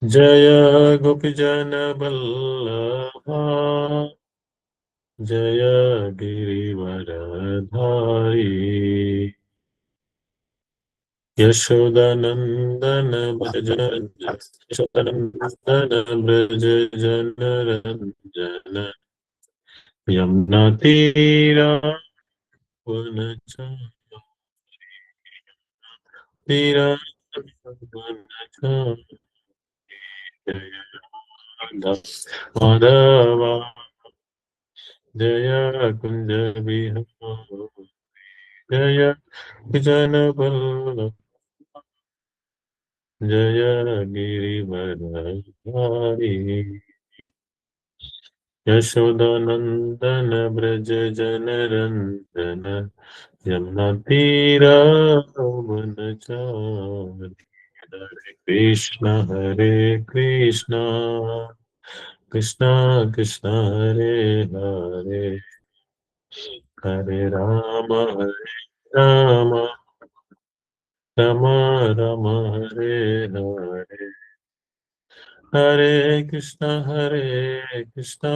जय गोपीजन वल्लभा जय गिरिवरधारी यशोदानंदन व्रज यशोदानंदन व्रज जनरंजन यमुना तीरा तीरा माधवा जय कुंज बिहारी जय जन वल्लभ जय गिरिवरधारी यशोदानंदन व्रज जनरंजन यमुना तीरा वनचारि हरे कृष्ण कृष्ण कृष्ण हरे हरे हरे राम राम राम राम हरे हरे हरे कृष्ण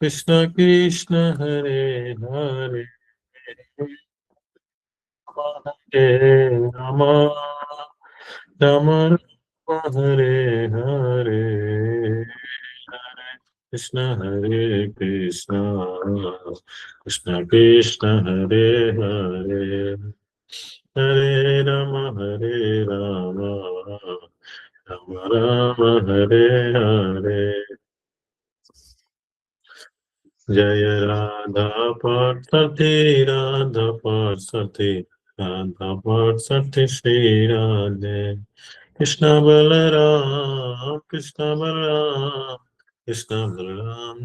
कृष्ण कृष्ण हरे हरे हरे राम राम राम हरे हरे हरे कृष्ण कृष्ण कृष्ण हरे हरे हरे राम राम राम हरे हरे जय राधा पार्वती राधा पार्वती राधा पार्वती श्री राधे कृष्ण बलराम कृष्ण बलराम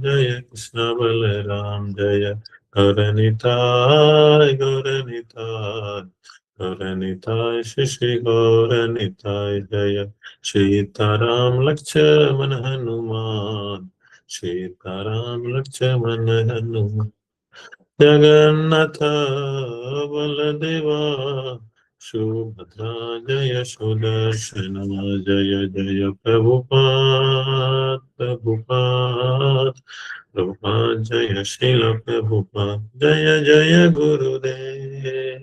जय कृष्ण बलराम जय गौरनिताय श्री श्री गौरनिताय जय सीताराम लक्ष्मण हनुमान सीताराम लक्ष्मण हनुमान जगन्नाथ बलदेवा सुभद्रा जय सुदर्शन जय जय प्रभुपाद जय श्रील प्रभुपाद जय जय गुरुदेव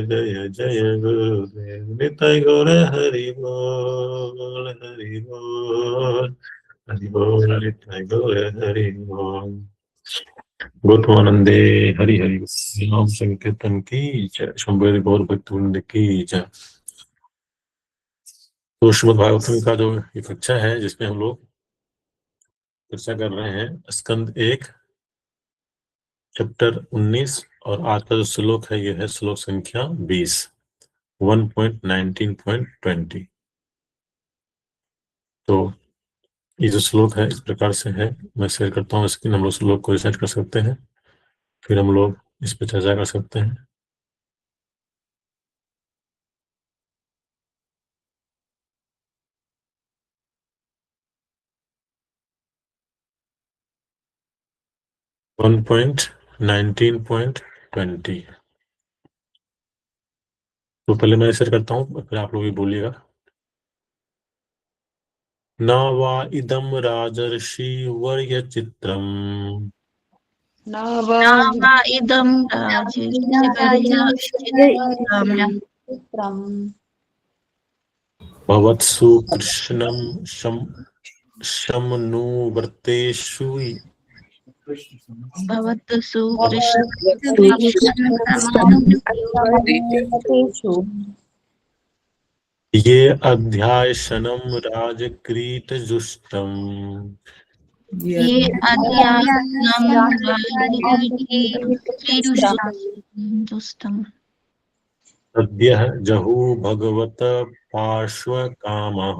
जय जय गुरुदेव निताय गौर हरि बोल हरि बोल हरि बोल निताय गौर हरि बोल गौतमानंदे हरि हरि नाम संकीर्तन की जय शंभु गौर भक्तवृंद की जय। तो श्रीमद् भागवतम का जो ये कक्षा है जिसमें हम लोग चर्चा कर रहे हैं स्कंद 1 चैप्टर 19 और आज का जो श्लोक है ये है श्लोक संख्या 20 1.19.20। तो ये जो श्लोक है इस प्रकार से है, मैं शेयर करता हूँ स्क्रीन, हम लोग श्लोक को रिसाइट कर सकते हैं, फिर हम लोग इस पर चर्चा कर सकते हैं। वन 1.19.20। तो पहले मैं शेयर करता हूँ, फिर आप लोग भी बोलिएगा। न वा इदं राजर्षि वर्य चित्रम् न वा इदं चित्रम् भवत्सु कृष्णं शमनुवर्तेषु भवत्सु ये अध्यायशनं राजक्रीटजुष्टम् ये अध्यात्मम् सद्यः जहु भगवत पार्श्वकामः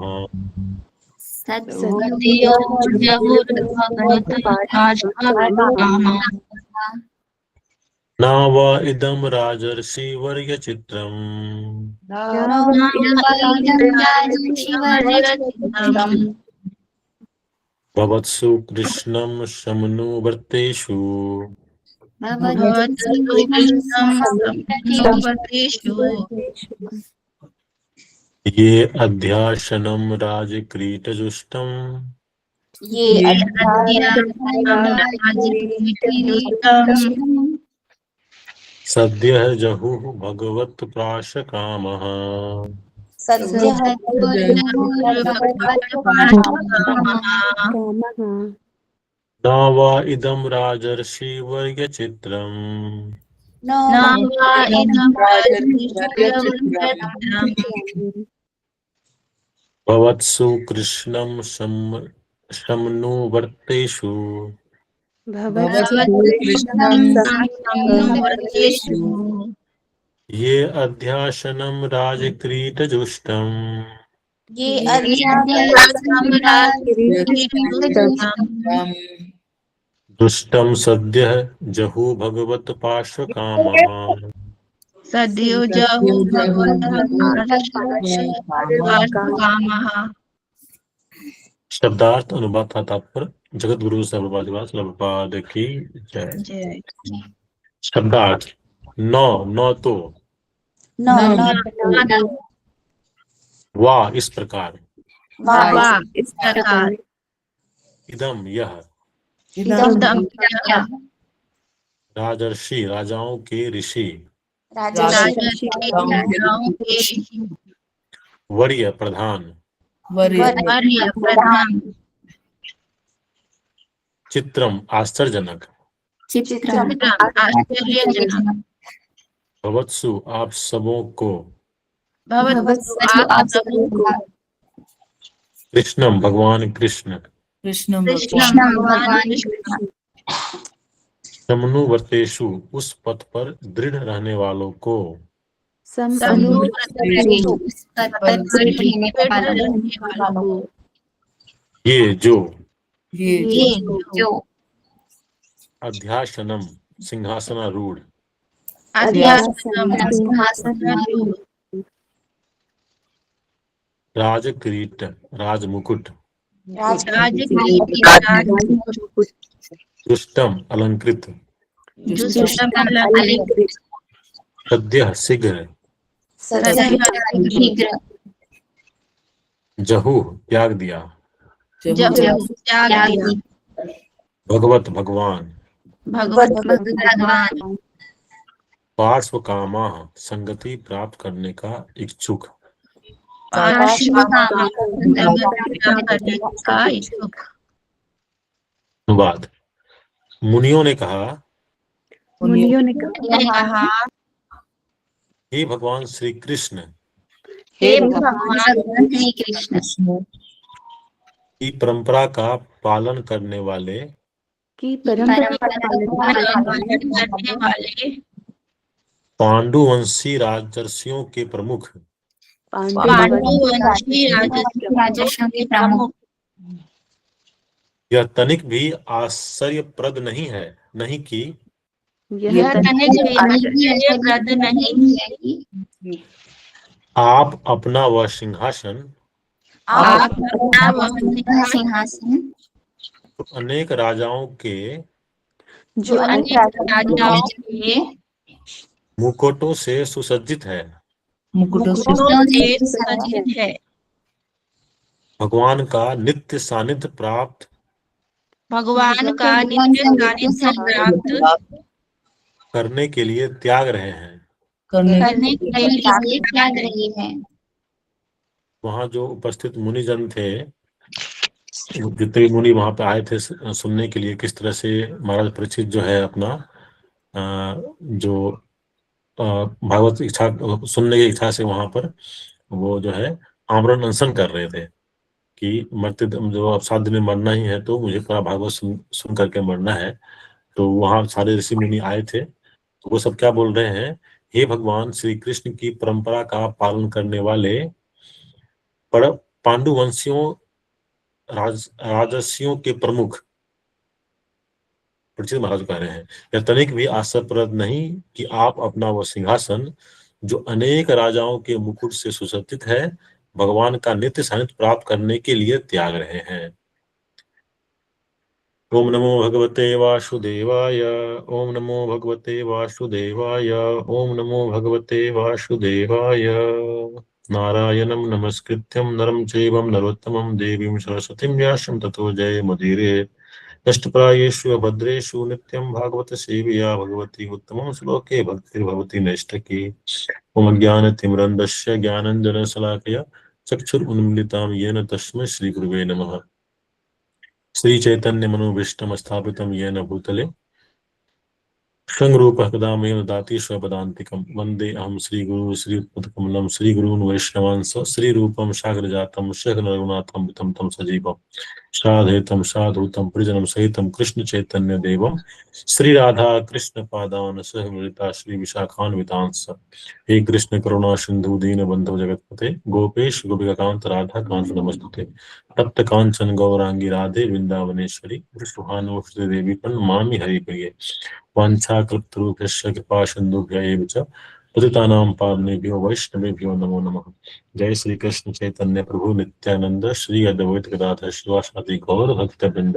न वा इदं राजर्षि वर्य चित्रम् भवत्सु कृष्णं शमनुवर्तेषु ये अध्याशनम राजक्रीटजुष्टम ये अध्यात्मराजकीर्तिजुष्टम् सद्यः जहुः भगवत् प्राशकामः सद्यः न वा इदं राजर्षिवर्य चित्रम् भवत्सु कृष्णं शमनुवर्तेषु ये अध्याशनं राजक्रीटजुष्टम् ये दुष्टं सद्यः जहु भगवत् पार्श्वकामः सद्यो जहु भगवत्पार्श्वकामः। शब्दार्थ अनुवाद था तात्पर्य जगत गुरु प्रभुपाद की जय। जय। शब्दार्थ न तो वाह इस प्रकार इस प्रकार इदम यह राजर्षि राजाओं के ऋषि वर्य प्रधान चित्रम आश्चर्यजनक भवत्सु आप सबों को कृष्णम भगवान कृष्ण समनुवर्तेषु उस पथ पर दृढ़ रहने वालों को ये जो अध्यासनम सिंहासनारूढ़ राजकिरीट राजमुकुट दुष्टम अलंकृत सद्यः शीघ्र जहु त्याग दिया भगवत भगवान पार्श्व कामा संगति प्राप्त करने का इच्छुक अनुवाद मुनियों ने कहा हे भगवान श्री कृष्ण की परंपरा का पालन करने वाले पांडुवंशी राजर्षियों के प्रमुख यह तनिक भी आश्चर्यप्रद नहीं है नहीं कि आप अपना वह सिंहासन अनेक राजाओं के मुकुटों से सुसज्जित है भगवान का नित्य सानिध्य प्राप्त करने के लिए त्याग रहे हैं वहाँ जो उपस्थित मुनिजन थे जितने मुनि वहां पे आए थे सुनने के लिए किस तरह से महाराज परीक्षित जो है अपना जो भागवत इच्छा सुनने की इच्छा से वहां पर वो जो है आमरण अनशन कर रहे थे कि मरते जो अब 7 दिन में मरना ही है तो मुझे पूरा भागवत सुन करके मरना है। तो वहाँ सारे ऋषि मुनि आए थे तो वो सब क्या बोल रहे हैं, हे भगवान श्री कृष्ण की परंपरा का पालन करने वाले पांडुवंशियों राजर्षियों के प्रमुख परीक्षित महाराज कह रहे हैं यह तनिक भी आश्चर्यप्रद नहीं कि आप अपना वह सिंहासन जो अनेक राजाओं के मुकुट से सुसज्जित है भगवान का नित्य सानिध्य प्राप्त करने के लिए त्याग रहे हैं। ओम नमो भगवते वासुदेवाय ओम नमो भगवते वासुदेवाय ओम नमो भगवते वासुदेवाय नारायणं नमस्कृत्यं नरं चैवं नरोत्तमं देवीं सरस्वतीं व्यासं ततो जयमुदीरये। कष्टप्रायेषु भद्रेषु नित्यं भागवत सेवया भगवती उत्तमं श्लोके भक्तिर्भवति नैष्ठकी। ओम ज्ञानतिमिरन्धस्य ज्ञानञ्जनशलाकया चक्षुरुन्मीलितं येन तस्मै श्रीगुरुवे नमः। श्रीचैतन्यमनोभीष्टं स्थापितं येन भूतले संरूपः कदा मह्यं ददाति स्वपदान्तिकं। वन्दे अहं श्रीगुरु श्रीयुतपदकमलं श्रीगुरून् वैष्णवांस श्रीरूपं सागरजातं सहगणरघुनाथं वितं तं सजीवं साधयितं साधूतं परिजनं सहितं कृष्ण चैतन्य देवं श्रीराधा कृष्ण पादान् सह मिलिता श्री विशाखान्वितांस। हे कृष्ण करुणा सिंधु दीनबंधु जगतपते गोपेश गोपिकांत राधा कांत नमस्तुते। तप्त कांचन गौरांगी राधे वृंदावनेश्वरी सुहानुष्ठ देवी प्रणमामि हरिप्रिये। वाञ्छाकल्पतरुभ्यश्च कृपासिन्धुभ्य एव च पतितानां पावनेभ्यो वैष्णवेभ्यो नमो नमः। जय श्री कृष्ण चैतन्य प्रभु नित्यानंद श्री अद्वैत गदाधर शिवासादि गौर भक्तवृंद।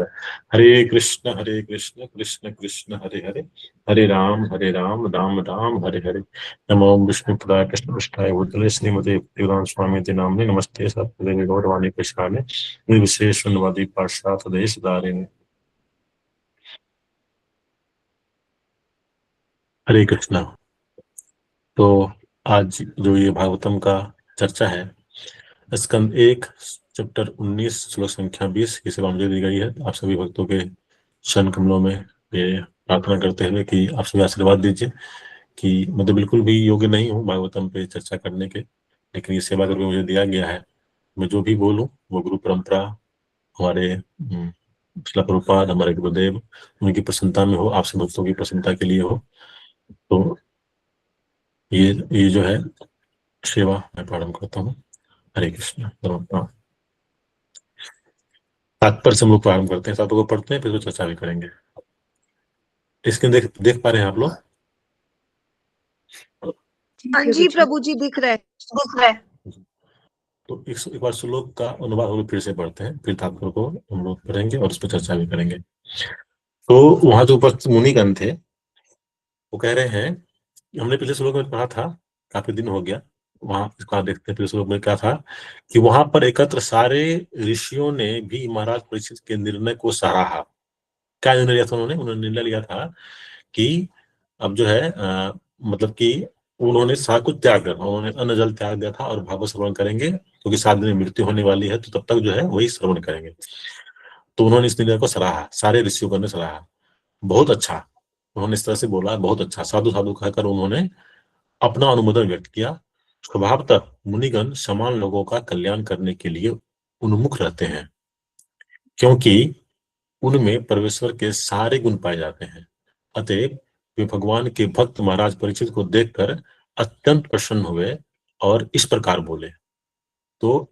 हरे कृष्ण कृष्ण कृष्ण हरे हरे, हरे राम राम राम हरे हरे। नमो विष्णुपदाय कृष्णपृष्ठाय भूतले श्रीमते भक्तिवेदांत स्वामी नाम्ने नमस्ते सत्पदेवे गौरवाणी कृष्णाने निर्विशेष शून्यवादी पार्श्वात् देशधारिणे। हरे कृष्णा। तो आज जो ये भागवतम का चर्चा है, स्कंद 1 चैप्टर 19 श्लोक संख्या 20 की सेवा मुझे दी गई है। आप सभी भक्तों के चरण कमलों में ये प्रार्थना करते हुए कि आप सभी आशीर्वाद दीजिए कि मैं तो बिल्कुल भी योग्य नहीं हूँ भागवतम पे चर्चा करने के, लेकिन ये सेवा करके मुझे दिया गया है। मैं जो भी बोलूँ वो गुरु परंपरा, हमारे शिला प्रभुपाद, हमारे गुरुदेव, उनकी प्रसन्नता में हो, आपसे भक्तों की प्रसन्नता के लिए हो। तो ये जो है सेवा मैं प्रारंभ करता हूँ। हरे कृष्ण। तात्पर्य से हम लोग प्रारंभ करते हैं, सातों को पढ़ते हैं, फिर चर्चा भी करेंगे। इसके देख पा रहे हैं आप लोग? हाँ जी प्रभु जी, दिख रहे हैं। तो एक बार श्लोक का अनुवाद हम लोग फिर से पढ़ते हैं, फिर तात्पर्य को हम लोग करेंगे और उस पर चर्चा भी करेंगे। तो वहां जो उपस्थित मुनिगण थे वो कह रहे हैं, हमने पिछले श्लोक में पढ़ा था, काफी दिन हो गया, वहां इसका देखते हैं। पिछले श्लोक में क्या था कि वहां पर एकत्र सारे ऋषियों ने भी महाराज परीक्षित के निर्णय को सराहा। क्या निर्णय लिया था उन्होंने निर्णय लिया था कि अब जो है मतलब कि उन्होंने सारा कुछ त्याग दिया था, उन्होंने अन्न जल त्याग दिया था और भागवत श्रवण करेंगे, क्योंकि 7 दिन में मृत्यु होने वाली है, तो तब तक जो है वही श्रवण करेंगे। तो उन्होंने इस निर्णय को सराहा, सारे ऋषियों ने सराहा, बहुत अच्छा। उन्होंने इस तरह से बोला, बहुत अच्छा, साधु साधु कहकर उन्होंने अपना अनुमोदन व्यक्त किया। स्वभावतः मुनिगण समान लोगों का कल्याण करने के लिए उन्मुख रहते हैं, क्योंकि उनमें परमेश्वर के सारे गुण पाए जाते हैं। अतएव वे भगवान के भक्त महाराज परीक्षित को देखकर अत्यंत प्रसन्न हुए और इस प्रकार बोले। तो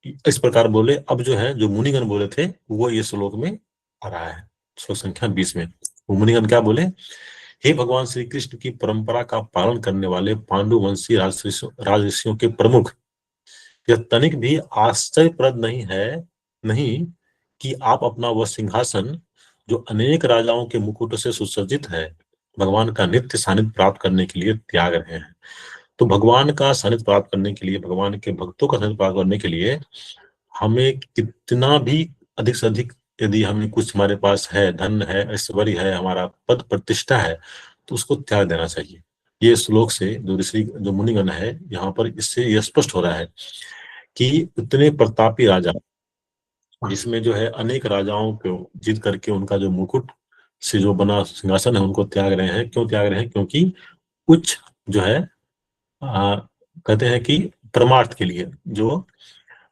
इस प्रकार बोले, अब जो है जो मुनिगण बोले थे वो ये श्लोक में आ रहा है, श्लोक संख्या 20 में। वो मुनिगण क्या बोले? हे भगवान श्री कृष्ण की परंपरा का पालन करने वाले पांडुवंशी राजऋषियों के प्रमुख, यह तनिक भी आश्चर्यप्रद नहीं कि आप अपना वह सिंहासन जो अनेक राजाओं के मुकुट से सुसज्जित है, भगवान का नित्य सानिध्य प्राप्त करने के लिए त्याग रहे हैं। तो भगवान का सानिध्य प्राप्त करने के लिए, भगवान के भक्तों का सानिध्य प्राप्त करने के लिए हमें कितना भी अधिक से अधिक, यदि हमें कुछ हमारे पास है, धन है, ऐश्वर्य है, हमारा पद प्रतिष्ठा है, तो उसको त्याग देना चाहिए। ये श्लोक से जो ऋषि जो मुनिगण है, यहाँ पर इससे यह स्पष्ट हो रहा है कि इतने प्रतापी राजा, जिसमें जो है अनेक राजाओं को जीत करके उनका जो मुकुट से जो बना सिंहासन है उनको त्याग रहे हैं। क्यों त्याग रहे हैं? क्योंकि कुछ जो है कहते हैं कि परमार्थ के लिए, जो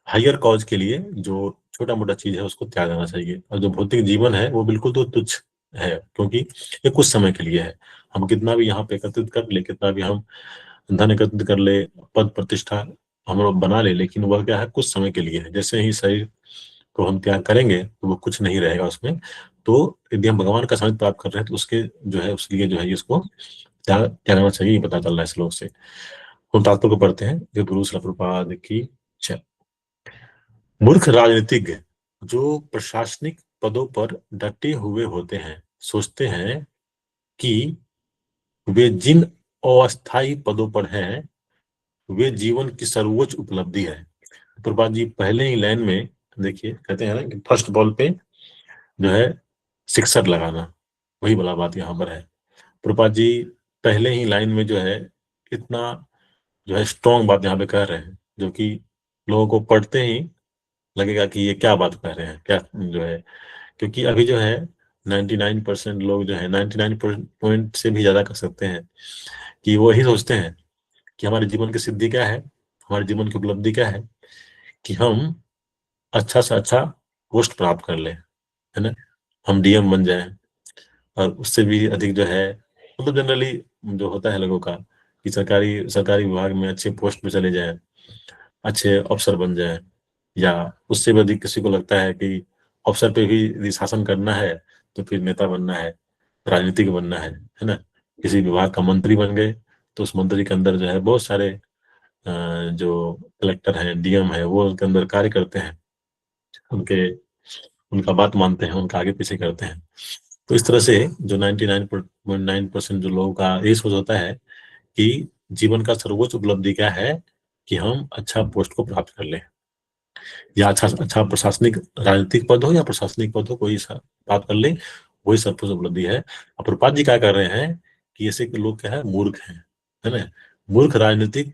हायर कॉज के लिए, जो छोटा मोटा चीज है उसको त्याग देना चाहिए। और जो भौतिक जीवन है वो बिल्कुल तो तुच्छ है, क्योंकि ये कुछ समय के लिए है। हम कितना भी यहाँ पे एकत्रित कर ले, कितना भी हम धन एकत्रित कर ले, पद प्रतिष्ठा हम लोग बना ले, लेकिन वह क्या है, कुछ समय के लिए है। जैसे ही शरीर को हम त्याग करेंगे तो वो कुछ नहीं रहेगा उसमें। तो यदि हम भगवान का सानिध्य प्राप्त कर रहे हैं तो उसके जो है उसके लिए जो है इसको त्यागना चाहिए, ये पता चल रहा है श्लोक से। हम तात्पर्य को पढ़ते हैं। जो गुरु श्रील प्रभुपाद की जय। मूर्ख राजनीतिज्ञ जो प्रशासनिक पदों पर डटे हुए होते हैं सोचते हैं कि वे जिन अस्थायी पदों पर हैं वे जीवन की सर्वोच्च उपलब्धि है। प्रभुपाद जी पहले ही लाइन में देखिए कहते हैं ना कि फर्स्ट बॉल पे जो है सिक्सर लगाना, वही वाला बात यहाँ पर है। प्रभुपाद जी पहले ही लाइन में जो है इतना जो है स्ट्रॉन्ग बात यहाँ पे कह रहे हैं, जो कि लोगों को पढ़ते ही लगेगा कि ये क्या बात कह रहे हैं, क्या जो है, क्योंकि अभी जो है 99% लोग जो है 99 पॉइंट से भी ज्यादा कर सकते हैं कि वो यही सोचते हैं कि हमारे जीवन की सिद्धि क्या है, हमारे जीवन की उपलब्धि क्या है, कि हम अच्छा से अच्छा पोस्ट प्राप्त कर लें, है ना, हम डीएम बन जाएं, और उससे भी अधिक जो है मतलब जनरली जो होता है लोगों का कि सरकारी सरकारी विभाग में अच्छे पोस्ट पे चले जाएं, अच्छे अफसर बन जाएं, या उससे भी अधिक किसी को लगता है कि अफसर पे भी यदि शासन करना है तो फिर नेता बनना है, राजनीतिक बनना है ना। किसी विभाग का मंत्री बन गए तो उस मंत्री के अंदर जो है बहुत सारे जो कलेक्टर हैं, डीएम है, वो उनके अंदर कार्य करते हैं, उनके उनका बात मानते हैं, उनका आगे पीछे करते हैं। तो इस तरह से जो 99.9% जो लोगों का ये सोच होता है कि जीवन का सर्वोच्च उपलब्धि क्या है, कि हम अच्छा पोस्ट को प्राप्त कर लें, या अच्छा अच्छा प्रशासनिक राजनीतिक पद हो या प्रशासनिक पद हो, कोई सा प्राप्त कर ले, वही सर्वोच्च उपलब्धि है। और प्रभुपाद जी क्या कर रहे हैं कि ऐसे के लोग क्या है, मूर्ख हैं, है ना। मूर्ख राजनीतिक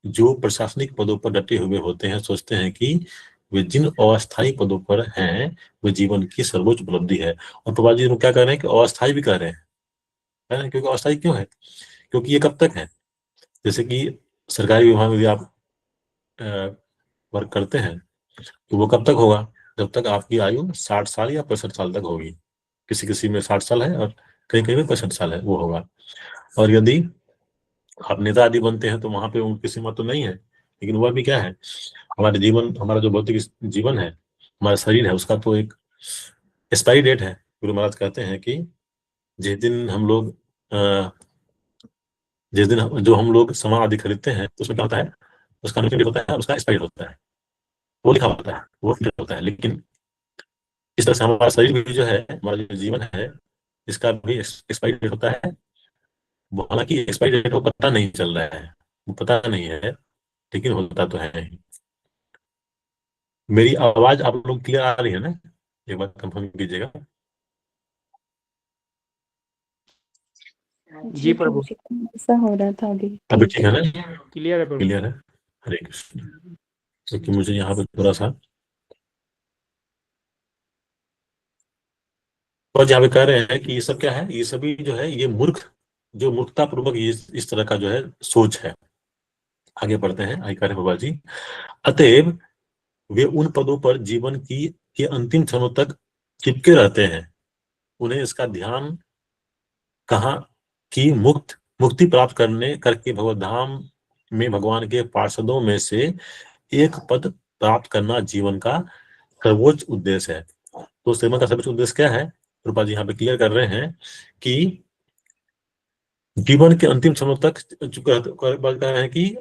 जो प्रशासनिक पदों पर डटे हुए होते हैं सोचते हैं कि वे जिन अस्थायी पदों पर हैं वे जीवन की सर्वोच्च उपलब्धि है। और प्रभुपाद जी क्या कर रहे हैं कि अस्थायी भी कर रहे हैं, है ना। क्योंकि अस्थायी क्यों है, क्योंकि ये कब तक है, जैसे कि सरकारी विभाग में यदि आप वर्क करते हैं तो वो कब तक होगा, जब तक आपकी आयु 60 साल या 65 साल तक होगी। किसी किसी में 60 साल है और कहीं कहीं में 65 साल है, वो होगा। और यदि आप नेता आदि बनते हैं तो वहां पे उनकी सीमा तो नहीं है, लेकिन वह भी क्या है, हमारे जीवन, हमारा जो भौतिक जीवन है, हमारा शरीर है, उसका तो एक एक्सपायरी डेट है। गुरु महाराज कहते हैं कि जिस दिन हम लोग जिस दिन जो हम लोग सामान आदि खरीदते हैं तो उसमें क्या होता है, उसका डेट होता है, उसका एक्सपायरी होता है, वो लिखा होता है, वो फिट होता है। लेकिन इस तरह से हमारा शरीर भी जो है, हमारा जो जीवन है, इसका भी एक्सपायरी डेट होता है। वो हालांकि एक्सपायरी डेट को पता नहीं चल रहा है, वो पता नहीं है, लेकिन होता तो है ही। मेरी आवाज आप लोग क्लियर आ रही है ना, एक बार कंफर्म कीजिएगा। जी प्रभु, ऐसा हो रहा था अभी। अभी ठीक है ना, क्लियर है प्रभु। क्लियर है। हरे कृष्ण। क्योंकि मुझे यहाँ पे थोड़ा सा और जहाँ पे कह रहे हैं कि ये सब क्या है, ये सभी जो है ये मूर्ख, जो मूर्खता पूर्वक ये इस तरह का जो है सोच है। आगे बढ़ते हैं, आई कह रहे बाबा जी, अतएव वे उन पदों पर जीवन की के अंतिम क्षणों तक चिपके रहते हैं। उन्हें इसका ध्यान कहाँ कि मुक्ति प्राप्त करने करके भगवत धाम में भगवान के पार्षदों में से एक पद प्राप्त करना जीवन का सर्वोच्च उद्देश्य है। तो जीवन का सर्वोच्च उद्देश्य क्या है, रूपा जी यहाँ पे क्लियर कर रहे हैं कि जीवन के अंतिम क्षणों तक कह रहे हैं कि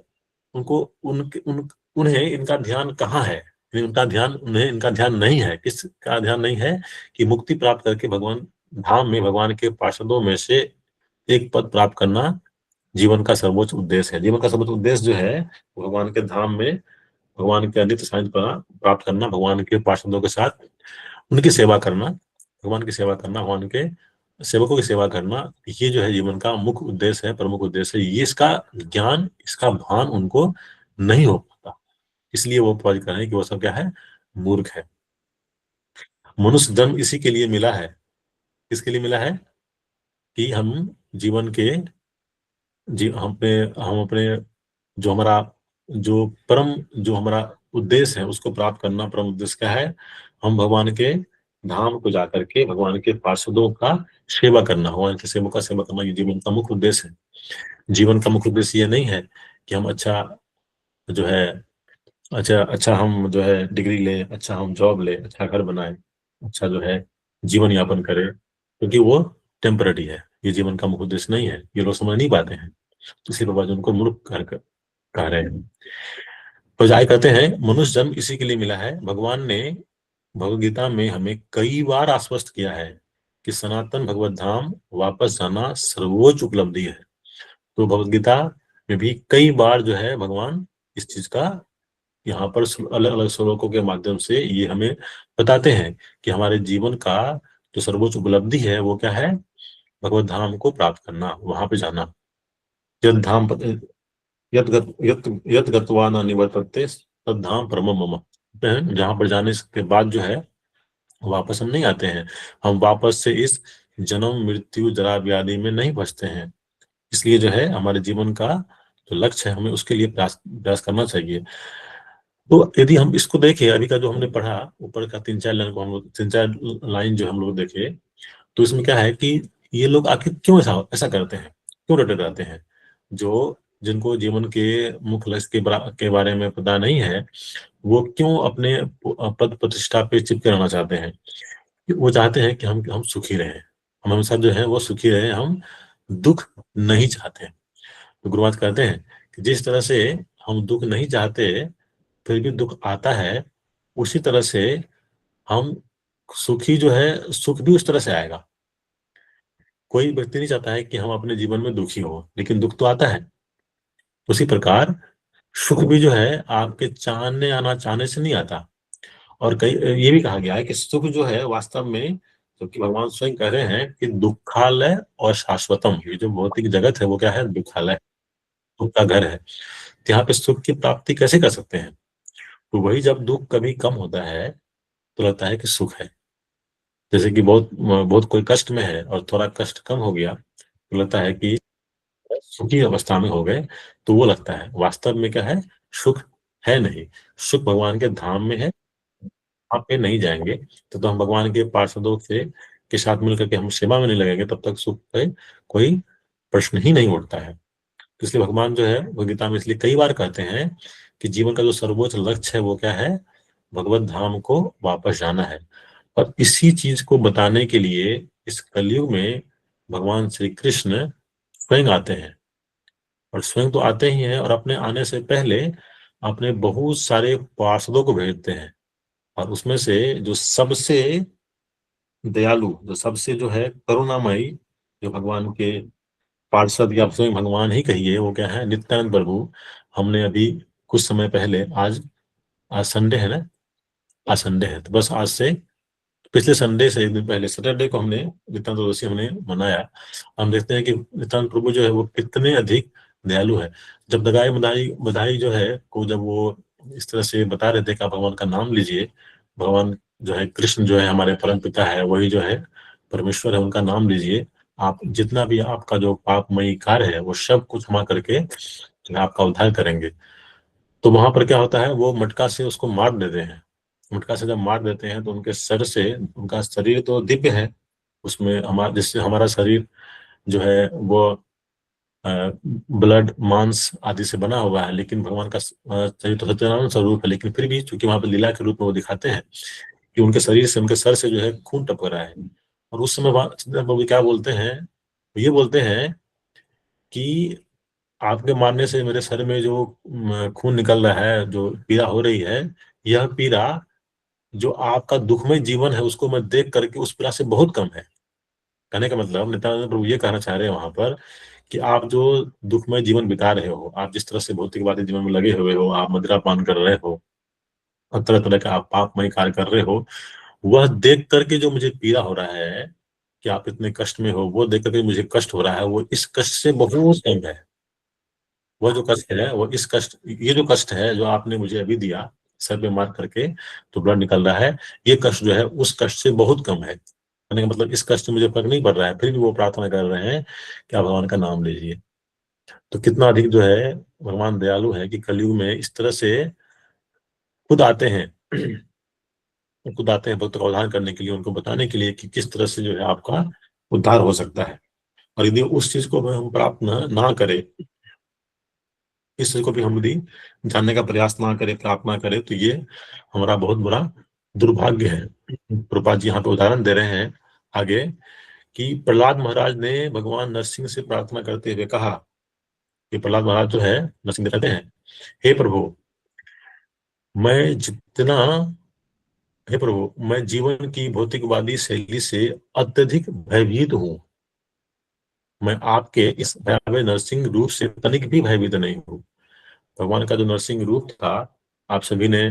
उनको उन्हें इनका ध्यान कहाँ है, उनका ध्यान, उन्हें इनका ध्यान नहीं है। किसका ध्यान नहीं है, कि मुक्ति प्राप्त करके भगवान धाम में भगवान के पार्षदों में से एक पद प्राप्त करना जीवन का सर्वोच्च उद्देश्य है। जीवन का सर्वोच्च उद्देश्य जो है भगवान के धाम में भगवान के नित्य सानिध्य प्राप्त करना, भगवान के पार्षदों के साथ उनकी सेवा करना, भगवान की सेवा करना, भगवान के सेवकों की सेवा करना, ये जो है जीवन का मुख्य उद्देश्य है, प्रमुख उद्देश्य है। ये इसका ज्ञान, इसका भान उनको नहीं हो पाता, इसलिए वो प्रवाद कर रहे हैं कि वो सब क्या है, मूर्ख है। मनुष्य जन्म इसी के लिए मिला है, किसके लिए मिला है, कि हम जीवन के हम अपने जो हमारा जो हमारा उद्देश्य है उसको प्राप्त करना। परम उद्देश्य क्या है, हम भगवान के धाम को जाकर के भगवान के पार्षदों का सेवा करना, भगवान के सेवकों का सेवा करना, ये जीवन का मुख्य उद्देश्य है। जीवन का मुख्य उद्देश्य ये नहीं है कि हम अच्छा जो है अच्छा हम जो है डिग्री लें, अच्छा हम जॉब लें, अच्छा घर बनाए, अच्छा जो है जीवन यापन करें, क्योंकि वो टेम्पररी है, ये जीवन का मुख्य उद्देश्य नहीं है। ये लोग समझ नहीं पाते हैं, इसलिए बाबा जी उनको मूर्ख कह रहे हैं। तो जाय कहते हैं मनुष्य जन्म इसी के लिए मिला है। भगवान ने भगवद गीता में हमें कई बार आश्वस्त किया है कि सनातन भगवत धाम वापस जाना सर्वोच्च उपलब्धि है। तो भगवद गीता में भी कई बार जो है भगवान इस चीज का यहाँ पर अलग अलग श्लोकों के माध्यम से ये हमें बताते हैं कि हमारे जीवन का जो सर्वोच्च उपलब्धि है वो क्या है, भगवत धाम को प्राप्त करना, वहां पे जाना। यद धाम यत गत्वा न निवर्तन्ते तद धाम परमम मम, जहां पर जाने के बाद जो है वापस हम नहीं आते हैं, हम वापस से इस जन्म मृत्यु जरा व्याधि में नहीं फंसते हैं। इसलिए जो है हमारे जीवन का जो लक्ष्य है हमें उसके लिए प्रयास प्रयास करना चाहिए। तो यदि हम इसको देखें, अभी का जो हमने पढ़ा ऊपर का 3-4 लाइन को हम लोग 3-4 लाइन जो हम लोग देखे, तो इसमें क्या है कि ये लोग आखिर क्यों ऐसा ऐसा करते हैं, क्यों रटे रहते हैं, जो जिनको जीवन के मुख्य लक्ष्य के बारे में पता नहीं है, वो क्यों अपने पद प्रतिष्ठा पे चिपके रहना चाहते हैं। वो चाहते हैं कि हम सुखी रहें, हम हमेशा जो है वो सुखी रहे, हम दुख नहीं चाहते। तो गुरुनाथ कहते हैं कि जिस तरह से हम दुख नहीं चाहते फिर भी दुख आता है, उसी तरह से हम सुखी जो है सुख भी उस तरह से आएगा। कोई व्यक्ति नहीं चाहता है कि हम अपने जीवन में दुखी हो, लेकिन दुख तो आता है। उसी प्रकार सुख भी जो है आपके चाहने आना चाहने से नहीं आता। और कई ये भी कहा गया है कि सुख जो है वास्तव में, जो कि भगवान स्वयं कह रहे हैं कि दुखालय और शाश्वतम, ये जो भौतिक जगत है वो क्या है, दुखालय, दुख का घर है। तो यहाँ पे सुख की प्राप्ति कैसे कर सकते हैं? तो वही जब दुख कभी कम होता है तो लगता है कि सुख है। जैसे कि बहुत बहुत कोई कष्ट में है और थोड़ा कष्ट कम हो गया तो लगता है कि सुखी अवस्था में हो गए, तो वो लगता है। वास्तव में क्या है, सुख है नहीं। सुख भगवान के धाम में है, वहां पे नहीं जाएंगे तो हम भगवान के पार्षदों से के साथ मिलकर के हम सेवा में नहीं लगेंगे, तब तक सुख पे कोई प्रश्न ही नहीं उठता है। तो इसलिए भगवान जो है वो गीता में इसलिए कई बार कहते हैं कि जीवन का जो सर्वोच्च लक्ष्य है वो क्या है, भगवत धाम को वापस जाना है। और इसी चीज को बताने के लिए इस कलयुग में भगवान श्री कृष्ण स्वयं आते हैं। और स्वयं तो आते ही हैं और अपने आने से पहले अपने बहुत सारे पार्षदों को भेजते हैं। और उसमें से जो सबसे दयालु, जो सबसे जो है करुणामयी, जो भगवान के पार्षद या स्वयं भगवान ही कहिए, वो क्या है, नित्यानंद प्रभु। हमने अभी कुछ समय पहले, आज आज संडे है ना, आज संडे है तो बस आज से पिछले संडे से एक दिन पहले सैटरडे को हमने नित्यानंद चतुर्दशी हमने मनाया। हम देखते हैं कि नित्यानंद प्रभु जो है वो कितने अधिक दयालु है। जब दगाई बधाई बधाई जो है को जब वो इस तरह से बता रहे थे कि आप भगवान का नाम लीजिए, भगवान जो है कृष्ण जो है हमारे परम पिता है, वही जो है परमेश्वर है, उनका नाम लीजिए, आप जितना भी आपका जो पापमयी कार्य है वो सब कुछ क्षमा करके आपका उद्धार करेंगे। तो वहां पर क्या होता है, वो मटका से उसको मार देते हैं। मटका से जब मार देते हैं तो उनके सर से, उनका शरीर तो दिव्य है, उसमें हमारा जिससे हमारा शरीर जो है वो ब्लड मांस आदि से बना हुआ है, लेकिन भगवान का शरीर तो सत्यनारायण स्वरूप है। लेकिन फिर भी चूंकि वहां पर लीला के रूप में वो दिखाते हैं कि उनके शरीर से, उनके सर से जो है खून टपक रहा है। और उस समय प्रभु क्या बोलते हैं, ये बोलते हैं कि आपके मारने से मेरे सर में जो खून निकल रहा है, जो पीड़ा हो रही है, यह पीड़ा जो आपका दुखमय जीवन है उसको मैं देख करके उस पीड़ा से बहुत कम है। कहने का मतलब नित्यानंद प्रभु ये कहना चाह रहे हैं वहां पर कि आप जो दुखमय जीवन बिता रहे हो, आप जिस तरह से भौतिकवादी जीवन में लगे हुए हो, आप मदिरा पान कर रहे हो और तरह तरह का आप पापमय कार्य कर रहे हो, वह देख करके जो मुझे पीड़ा हो रहा है कि आप इतने कष्ट में हो, वो देख करके मुझे कष्ट हो रहा है, वो इस कष्ट से बहुत कम है। वो जो कष्ट है, वो इस कष्ट, ये जो कष्ट है जो आपने मुझे अभी दिया, सर पे मार करके तो ब्लड निकल रहा है, ये कष्ट जो है उस कष्ट से बहुत कम है। कहने का मतलब इस कष्ट से मुझे फर्क नहीं पड़ रहा है, फिर भी वो प्रार्थना कर रहे हैं कि आप भगवान का नाम लीजिए। तो कितना अधिक जो है भगवान दयालु है कि कलयुग में इस तरह से खुद आते हैं खुद आते हैं भक्त का उद्धार करने के लिए, उनको बताने के लिए कि किस तरह से जो है आपका उद्धार हो सकता है। और यदि उस चीज को हम प्राप्त ना करें, इस चीज को भी हम यदि जानने का प्रयास ना करें, प्राप्त ना करें, तो ये हमारा बहुत बड़ा दुर्भाग्य है। प्रभुपाद जी यहाँ पे उदाहरण दे रहे हैं आगे कि प्रहलाद महाराज ने भगवान नरसिंह से प्रार्थना करते हुए कहा कि प्रहलाद महाराज जो है नरसिंह कहते हैं, हे प्रभु, मैं जितना हे प्रभु, मैं जीवन की भौतिकवादी शैली से अत्यधिक भयभीत हूँ। मैं आपके इस भयावह नरसिंह रूप से तनिक भी भयभीत नहीं हूँ। भगवान का जो नरसिंह रूप था, आप सभी ने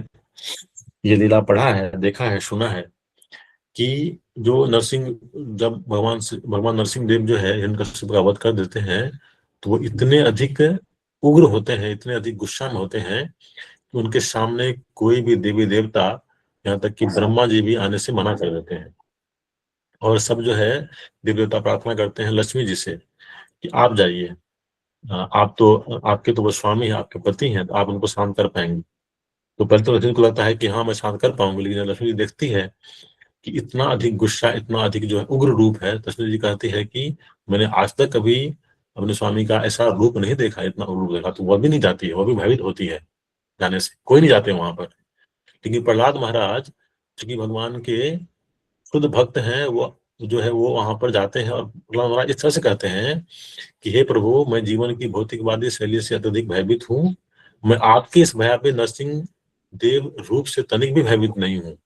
ये लीला पढ़ा है, देखा है, सुना है कि जो नरसिंह, जब भगवान नरसिंह देव जो है हिरण्यकश्यप का वध कर देते हैं, तो वो इतने अधिक उग्र होते हैं, इतने अधिक गुस्सा में होते हैं कि उनके सामने कोई भी देवी देवता, यहाँ तक कि ब्रह्मा जी भी आने से मना कर देते हैं। और सब जो है देवी देवता प्रार्थना करते हैं लक्ष्मी जी से कि आप जाइए, आप तो, आपके तो वो स्वामी हैं, आपके पति हैं, तो आप उनको शांत कर पाएंगे। तो पहले तो लक्ष्मी को लगता है कि हाँ मैं शांत कर पाऊंगी, लेकिन जब लक्ष्मी जी देखती है कि इतना अधिक गुस्सा, इतना अधिक जो है उग्र रूप है, तो लक्ष्मी जी कहती है कि मैंने आज तक कभी अपने स्वामी का ऐसा रूप नहीं देखा, इतना उग्र रूप देखा। तो वह भी नहीं जाती है, वह भी भयभीत होती है जाने से, कोई नहीं जाते वहां पर। लेकिन प्रहलाद महाराज, चूंकि भगवान के शुद्ध भक्त हैं, वो जो है वो वहां पर जाते हैं, और प्रहलाद महाराज इस तरह से कहते हैं कि हे प्रभु, मैं जीवन की भौतिकवादी शैली से अत्यधिक भयभीत हूँ, मैं आपके इस भयावह नरसिंह देव रूप से तनिक भी भयभीत नहीं हूँ।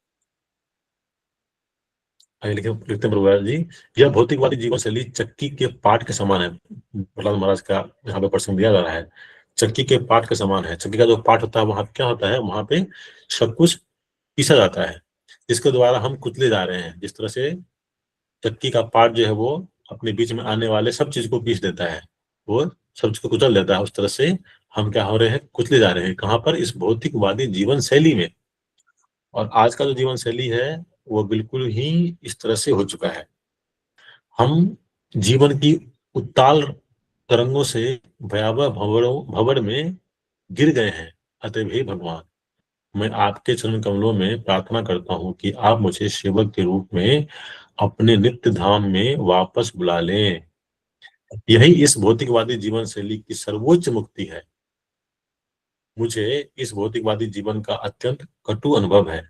लिखते हैं प्रभुपाद जी, यह भौतिकवादी जीवन शैली चक्की के पाठ के समान है। प्रहलाद महाराज का यहाँ पे प्रसंग दिया जा रहा है, चक्की के पाठ के समान है। चक्की का जो पाठ होता है, वहां क्या होता है, वहां पे सब कुछ पीसा जाता है, जिसके द्वारा हम कुचले जा रहे हैं। जिस तरह से चक्की का पार्ट जो है वो अपने बीच में आने वाले सब चीज को पीस देता है, वो सब चीज को कुचल देता है, उस तरह से हम क्या हो रहे हैं, कुचले जा रहे हैं। कहाँ पर, इस भौतिकवादी जीवन शैली में। और आज का जो जीवन शैली है वो बिल्कुल ही इस तरह से हो चुका है। हम जीवन की उत्ताल तरंगों से भयावह भंवर में गिर गए हैं। अतः हे भगवान, मैं आपके चरण कमलों में प्रार्थना करता हूँ कि आप मुझे सेवक के रूप में अपने नित्य धाम में वापस बुला लें। यही इस भौतिकवादी जीवन शैली की सर्वोच्च मुक्ति है। मुझे इस भौतिकवादी जीवन का अत्यंत कटु अनुभव है।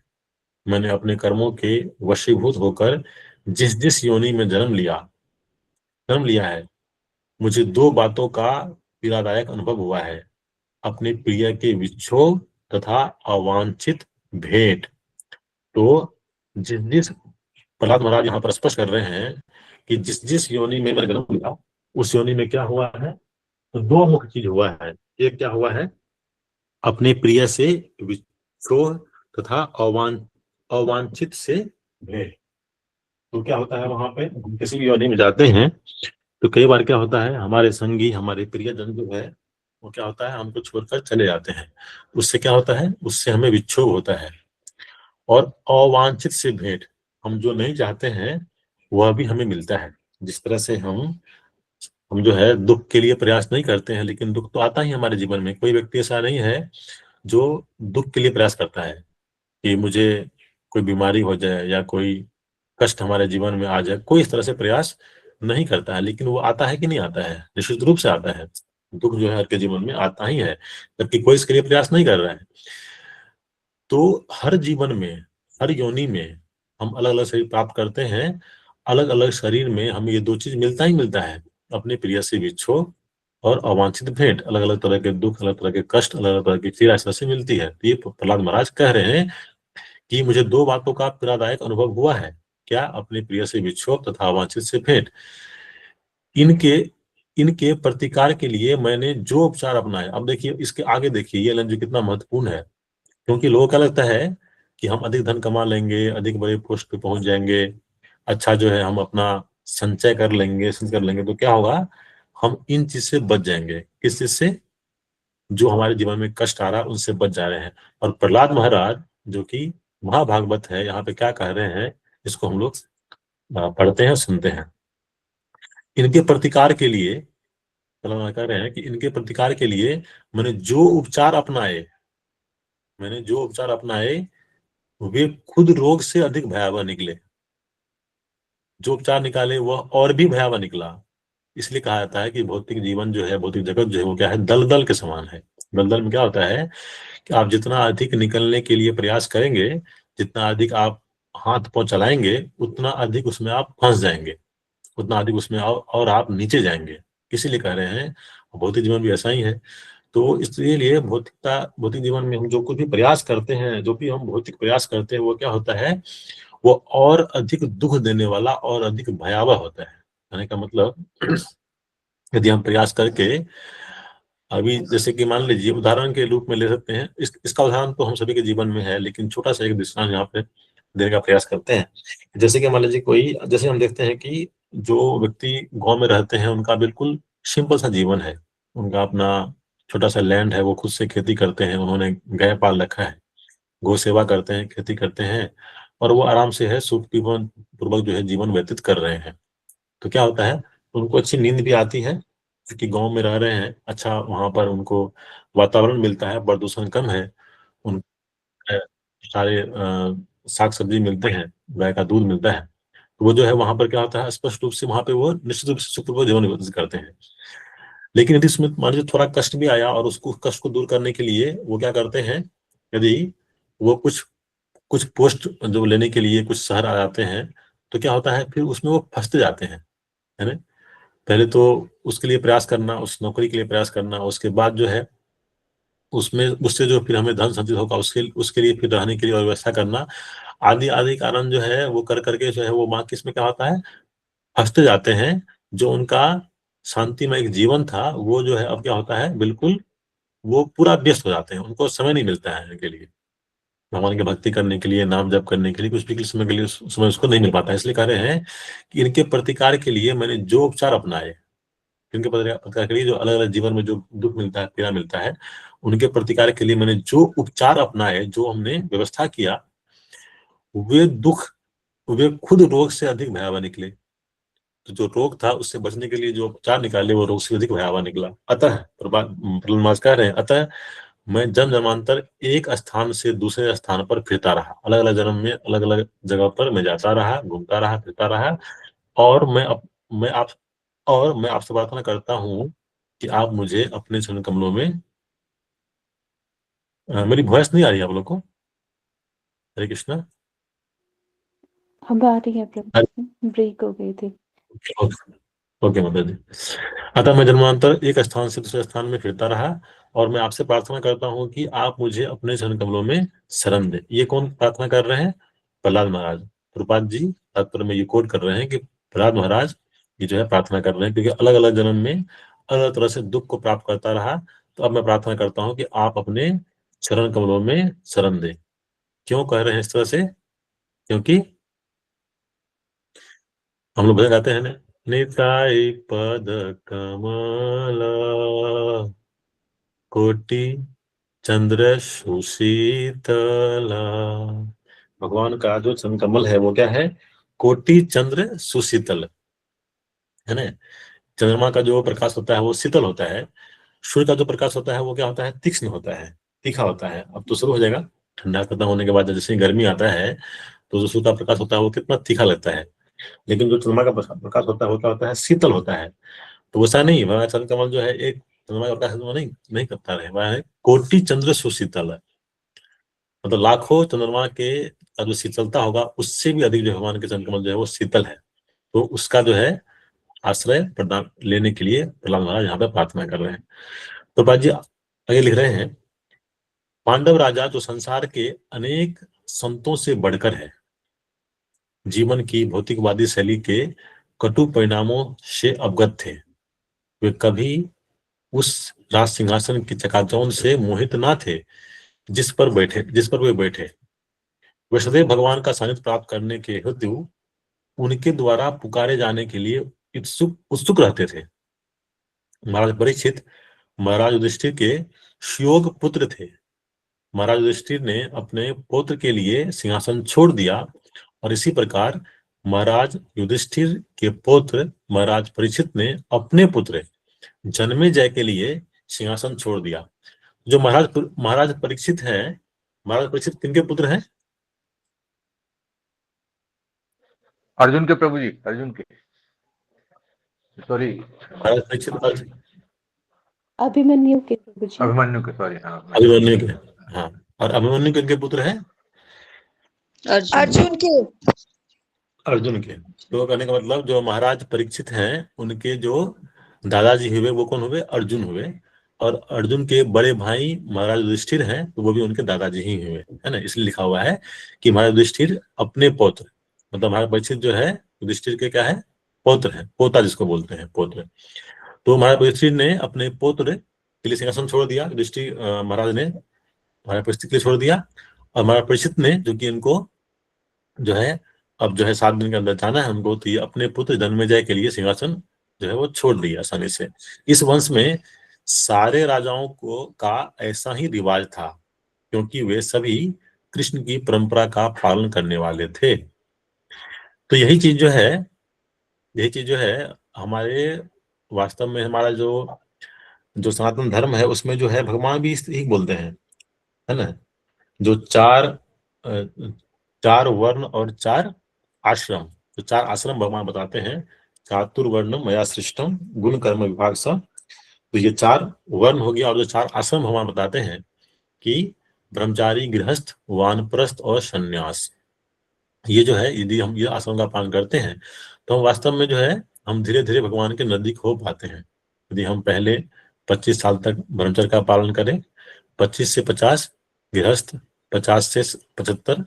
मैंने अपने कर्मों के वशीभूत होकर जिस जिस योनि में जन्म लिया है, मुझे दो बातों का पीड़ादायक अनुभव हुआ है, अपने प्रिय के विक्षोभ तथा अवांछित भेंट। तो जिस जिस, प्रहलाद महाराज यहाँ पर स्पष्ट कर रहे हैं कि जिस जिस योनि में मैंने जन्म लिया, उस योनि में क्या हुआ है, तो दो मुख्य चीज हुआ है। एक क्या हुआ है, अपने प्रिय से विक्षोभ तथा अवांछित से भेंट। तो क्या होता है, वहां पे हम किसी भी योनि में जाते हैं तो कई बार क्या होता है, हमारे संगी, हमारे प्रियजन जो है वो क्या होता है, हमको छोड़कर चले जाते हैं। उससे क्या होता है, उससे हमें विक्षोभ होता है। और अवांछित से भेंट, हम जो नहीं चाहते हैं वह भी हमें मिलता है। जिस तरह से हम जो है दुख के लिए प्रयास नहीं करते हैं, लेकिन दुख तो आता ही हमारे जीवन में। कोई व्यक्ति ऐसा नहीं है जो दुख के लिए प्रयास करता है कि मुझे कोई बीमारी हो जाए या कोई कष्ट हमारे जीवन में आ जाए, कोई इस तरह से प्रयास नहीं करता है। लेकिन वो आता है कि नहीं आता है, निश्चित रूप से आता है। दुख जो है हर के जीवन में आता ही है, जबकि कोई इसके लिए प्रयास नहीं कर रहा है। तो हर जीवन में, हर योनि में हम अलग अलग शरीर प्राप्त करते हैं। अलग अलग शरीर में हमें ये दो चीज मिलता ही मिलता है, अपने प्रिय से विच्छोह और अवांछित भेंट। अलग अलग तरह के दुख, अलग तरह के कष्ट, अलग अलग तरह की पीड़ा इस तरह से मिलती है। तो ये प्रहलाद महाराज कह रहे हैं कि मुझे दो बातों का पीड़ादायक अनुभव हुआ है। क्या, अपने प्रिय से विच्छोह तथा अवांछित से भेंट। इनके इनके प्रतिकार के लिए मैंने जो उपचार अपनाए। अब देखिए, इसके आगे देखिए ये लाइन जो कितना महत्वपूर्ण है। क्योंकि लोगों को लगता है कि हम अधिक धन कमा लेंगे, अधिक बड़े पोस्ट पे पहुंच जाएंगे, अच्छा जो है हम अपना संचय कर लेंगे, तो क्या होगा, हम इन चीज से बच जाएंगे। किस चीज से, जो हमारे जीवन में कष्ट आ रहा है उनसे बच जा रहे हैं। और प्रहलाद महाराज जो कि महाभागवत है, यहाँ पे क्या कह रहे हैं, इसको हम लोग पढ़ते हैं, सुनते हैं। इनके प्रतिकार के लिए, प्रहलाद महाराज कह रहे हैं कि इनके प्रतिकार के लिए मैंने जो उपचार अपनाए, वे खुद रोग से अधिक भयावह निकले। जो उपचार निकाले वह और भी भयावह निकला। इसलिए कहा जाता है कि भौतिक जीवन जो है, भौतिक जगत जो है वो क्या है, दलदल के समान है। दलदल में क्या होता है कि आप जितना अधिक निकलने के लिए प्रयास करेंगे, जितना अधिक आप हाथ पांव चलाएंगे, उतना अधिक उसमें आप फंस जाएंगे, उतना अधिक उसमें और आप नीचे जाएंगे। इसीलिए कह रहे हैं भौतिक जीवन भी ऐसा ही है। तो इसलिए भौतिक जीवन में हम जो कुछ भी प्रयास करते हैं, जो भी हम भौतिक प्रयास करते हैं, वो क्या होता है, वो और अधिक दुख देने वाला और अधिक भयावह होता है। कहने का मतलब यदि हम प्रयास करके, अभी जैसे कि मान लीजिए उदाहरण के रूप में ले सकते हैं, इसका उदाहरण तो हम सभी के जीवन में है, लेकिन छोटा सा एक दृष्टांत यहाँ पे देने का प्रयास करते हैं। जैसे कि मान लीजिए कोई, जैसे हम देखते हैं कि जो व्यक्ति गांव में रहते हैं उनका बिल्कुल सिंपल सा जीवन है, उनका अपना छोटा सा लैंड है, वो खुद से खेती करते हैं, उन्होंने गाय पाल रखा है, गौ सेवा करते हैं, खेती करते हैं, और वो आराम से है सुख जीवन पूर्वक जो है जीवन व्यतीत कर रहे हैं। तो क्या होता है, उनको अच्छी नींद भी आती है, क्योंकि गांव में रह रहे हैं, अच्छा वहां पर उनको वातावरण मिलता है, प्रदूषण कम है, उन अ, सारे साग सब्जी मिलते हैं, गाय का दूध मिलता है, तो वो जो है वहां पर क्या होता है, स्पष्ट रूप से वहां पे वो निश्चित रूप से सुखपूर्वक जीवन व्यतीत करते हैं। लेकिन यदि उसमें मान लीजिए थोड़ा कष्ट भी आया, और उसको कष्ट को दूर करने के लिए वो क्या करते हैं, यदि वो कुछ कुछ पोस्ट जो लेने के लिए कुछ शहर आ जाते हैं, तो क्या होता है, फिर उसमें वो फंसते जाते हैं, है ना। पहले तो उसके लिए प्रयास करना, उस नौकरी के लिए प्रयास करना, उसके बाद जो है उसमें उससे जो फिर हमें धन संचित होगा, उसके उसके लिए फिर रहने के लिए और व्यवस्था करना, आदि आदि कारण जो है वो कर करके जो है वो माँ किस में क्या होता है, फंसते जाते हैं। जो उनका शांतिमय एक जीवन था, वो जो है अब क्या होता है, बिल्कुल वो पूरा व्यस्त हो जाते हैं, उनको समय नहीं मिलता है इनके लिए, भगवान की भक्ति करने के लिए, नाम जप करने के लिए, कुछ भी के समय के लिए समय उसको नहीं मिल पाता है। इसलिए कह रहे हैं कि इनके प्रतिकार के लिए मैंने जो उपचार अपनाए, इनके प्रतिकार के लिए जो अलग अलग जीवन में जो दुख मिलता है, पीड़ा मिलता है, उनके प्रतिकार के लिए मैंने जो उपचार अपनाए, जो हमने व्यवस्था किया, वे दुख, वे खुद रोग से अधिक भयावह निकले। तो जो रोग था उससे बचने के लिए जो उपचार निकाले, वो रोग से अधिक भयावह निकला। अतः प्रहलाद कह रहे हैं, अतः मैं जन्म जन्मांतर एक स्थान से दूसरे स्थान पर फिरता रहा, अलग अलग जन्म में अलग अलग जगह पर मैं जाता रहा, घूमता रहा, फिरता रहा, और मैं आप और मैं आपसे प्रार्थना करता हूँ कि आप मुझे अपने चरण कमलों में, मेरी वॉइस नहीं आ रही है आप लोग को? हरे कृष्णा। अब आ रही है प्रभु जी, ब्रेक हो गई थी। ओके माता जी। अतः मैं जन्मांतर एक स्थान से दूसरे स्थान में फिरता रहा, और मैं आपसे प्रार्थना करता हूँ कि आप मुझे अपने चरण कमलों में शरण दें। ये कौन प्रार्थना कर रहे हैं? प्रहलाद महाराज। प्रभुपाद जी तात्पर्य में ये कोट कर रहे हैं कि प्रहलाद महाराज ये जो है प्रार्थना कर रहे हैं, क्योंकि अलग अलग जन्म में अलग अलग तरह से दुख को प्राप्त करता रहा, तो अब मैं प्रार्थना करता हूँ कि आप अपने चरण कमलों में शरण दें। क्यों कह रहे हैं इस तरह से? क्योंकि हम लोग भजन गाते हैं ना, निताई पद कमला कोटि चंद्र सुशीतला। भगवान का जो चरण कमल है वो क्या है? कोटि चंद्र सुशीतल, है ना। चंद्रमा का जो प्रकाश होता है वो शीतल होता है, सूर्य का जो प्रकाश होता है वो क्या होता है? तीक्ष्ण होता है, तीखा होता है। अब तो शुरू हो जाएगा, ठंडा खत्म होने के बाद जैसे ही गर्मी आता है, तो जो सूर्य का प्रकाश होता है वो कितना तीखा लगता है, लेकिन जो चंद्रमा का प्रकाश होता है वो क्या होता है? शीतल होता है। तो वैसा नहीं, वह चंद्र कमल जो है एक चंद्रमा का प्रकाश नहीं नहीं करता है, वह है कोटि चंद्र सुशीतल, मतलब लाखों चंद्रमा के का जो शीतलता होगा उससे भी अधिक जो भगवान के चंद्र कमल जो है वो शीतल है। तो उसका जो है आश्रय प्रदान लेने के लिए प्रहलाद महाराज यहाँ पे प्रार्थना कर रहे हैं। तो पाद जी आगे लिख रहे हैं, पांडव राजा जो संसार के अनेक संतों से बढ़कर है, जीवन की भौतिकवादी शैली के कटु परिणामों से अवगत थे, वे कभी उस राज सिंहासन की चकाचौंध से मोहित ना थे जिस पर वे बैठे। वे सदैव भगवान का सानिध्य प्राप्त करने के हेतु उनके द्वारा पुकारे जाने के लिए उत्सुक उत्सुक रहते थे। महाराज परीक्षित महाराज युधिष्ठिर के सुयोग पुत्र थे। महाराज युधिष्ठिर ने अपने पुत्र के लिए सिंहासन छोड़ दिया, और इसी प्रकार महाराज युधिष्ठिर के पुत्र महाराज परीक्षित ने अपने पुत्र जन्मेजय के लिए सिंहासन छोड़ दिया। जो महाराज परीक्षित है, महाराज परीक्षित किनके पुत्र हैं? अर्जुन के प्रभु जी, अर्जुन के, सॉरी महाराज परीक्षित अभिमन्यु के प्रभु जी। अभिमन्यु के, सॉरी, हाँ अभिमन्यु के, हाँ। और अभिमन्यु किनके पुत्र हैं? अर्जुन के। अर्जुन के। तो कहने का मतलब जो महाराज परीक्षित हैं उनके जो दादाजी हुए वो कौन हुए? अर्जुन हुए। और अर्जुन के बड़े भाई महाराज युधिष्ठिर हैं, तो वो भी उनके दादाजी ही हुए, है ना। इसलिए लिखा हुआ है कि महाराज युधिष्ठिर अपने पौत्र, मतलब महाराज परीक्षित जो है युधिष्ठिर के क्या है? पौत्र है, पोता जिसको बोलते हैं, पौत्र। तो महाराज परीक्षित ने अपने पुत्र के लिए सिंहासन छोड़ दिया, युधिष्ठिर महाराज ने महाराज परीक्षित के लिए छोड़ दिया, और महाराज परीक्षित ने जो कि इनको जो है अब जो है 7 दिन के अंदर जाना है उनको, तो ये अपने पुत्र जन्मेजय के लिए सिंहासन जो है वो छोड़ दिया आसानी से। इस वंश में सारे राजाओं को का ऐसा ही रिवाज था, क्योंकि वे सभी कृष्ण की परंपरा का पालन करने वाले थे। तो यही चीज जो है हमारे वास्तव में हमारा जो जो सनातन धर्म है उसमें जो है भगवान भी यही बोलते हैं, है ना, जो 4 वर्ण और 4 आश्रम, तो 4 आश्रम भगवान बताते हैं, चातुर्वर्ण मया सृष्टम गुण कर्म विभाग सा। तो ये 4 वर्ण हो गया, और जो 4 आश्रम भगवान बताते हैं कि ब्रह्मचारी, गृहस्थ, वानप्रस्थ और सन्यास, ये जो है यदि हम ये आश्रम का पालन करते हैं तो हम वास्तव में जो है हम धीरे धीरे भगवान के नजदीक हो पाते हैं। यदि हम पहले 25 साल तक ब्रह्मचर्य का पालन करें, 25 से 50 गृहस्थ, 50 से 75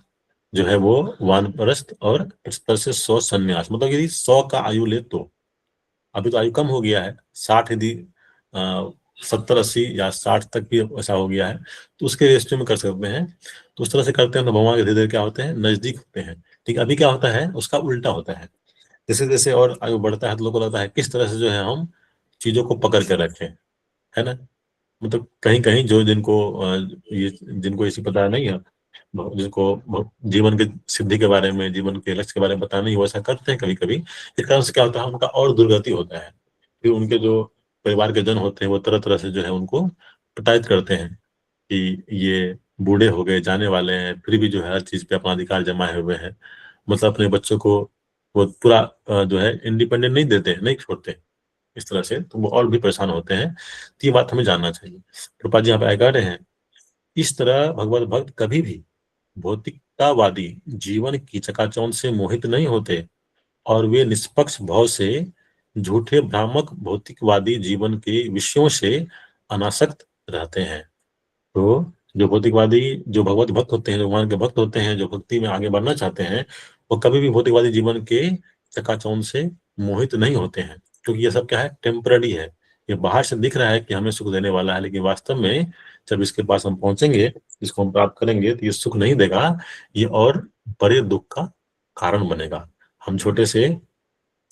जो है वो वानप्रस्थ, और 75 से 100 सन्यास। मतलब यदि 100 का आयु ले तो अभी तो आयु कम हो गया है, 60 यदि 70, 80 या 60 तक भी ऐसा हो गया है तो उसके रेस्ट्री में कर सकते हैं। तो उस तरह से करते हैं तो भगवान के धीरे धीरे क्या होते हैं, नजदीक होते हैं। ठीक, अभी क्या होता है उसका उल्टा होता है, जैसे जैसे और आयु बढ़ता है तो लोगों को लगता है किस तरह से जो है हम चीजों को पकड़ के रखें, है ना। मतलब कहीं कहीं जो जिनको इसी पता नहीं है, जिनको जीवन के सिद्धि के बारे में, जीवन के लक्ष्य के बारे में पता नहीं, वो ऐसा करते हैं कभी कभी। इस कारण से क्या होता है उनका और दुर्गति होता है, फिर उनके जो परिवार के जन होते हैं वो तरह तरह से जो है उनको प्रताड़ित करते हैं कि ये बूढ़े हो गए, जाने वाले हैं, फिर भी जो है हर चीज पे अपना अधिकार जमाए हुए हैं। मतलब अपने बच्चों को वो पूरा जो है इंडिपेंडेंट नहीं देते, नहीं छोड़ते इस तरह से, तो वो और भी परेशान होते हैं। तो ये बात हमें जानना चाहिए। प्रभुपाद जी यहाँ पे कह रहे हैं, इस तरह भगवत भक्त कभी भी भौतिकतावादी जीवन की चकाचौंध से मोहित नहीं होते, और वे निष्पक्ष भाव से झूठे भ्रामक भौतिकवादी जीवन के विषयों से अनासक्त रहते हैं। तो जो भौतिकवादी, जो भगवत भक्त होते हैं, जो भगवान के भक्त होते हैं, जो भक्ति में आगे बढ़ना चाहते हैं, वो कभी भी भौतिकवादी जीवन के चकाचौंध से मोहित नहीं होते हैं, क्योंकि ये सब क्या है, टेम्पररी है। ये बाहर से दिख रहा है कि हमें सुख देने वाला है, लेकिन वास्तव में जब इसके पास हम पहुंचेंगे, इसको हम प्राप्त करेंगे, तो ये सुख नहीं देगा, ये और बड़े दुख का कारण बनेगा। हम छोटे से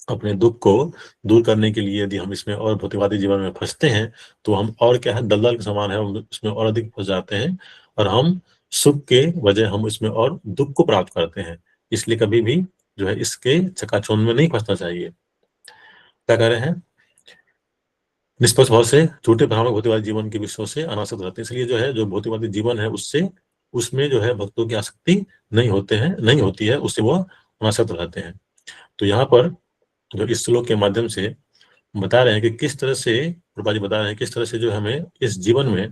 अपने दुख को दूर करने के लिए यदि हम इसमें और भौतिकवादी जीवन में फंसते हैं तो हम और क्या है, दलदल के समान है, हम इसमें और अधिक फंस जाते हैं, और हम सुख के वजह हम इसमें और दुख को प्राप्त करते हैं। इसलिए कभी भी जो है इसके चकाचौंध में नहीं फंसना चाहिए। क्या कह रहे हैं, निष्पक्ष भाव से झूठे भ्रामक भौतिकवादी जीवन के विषयों से अनासक्त रहते हैं। इसलिए जो है जो भौतिकवादी जीवन है उससे, उसमें जो है भक्तों की आसक्ति नहीं होती है, उससे वो अनासक्त रहते हैं। तो यहाँ पर जो इस श्लोक के माध्यम से बता रहे हैं कि किस तरह से, प्रभुपाद जी बता रहे हैं किस तरह से जो हमें इस जीवन में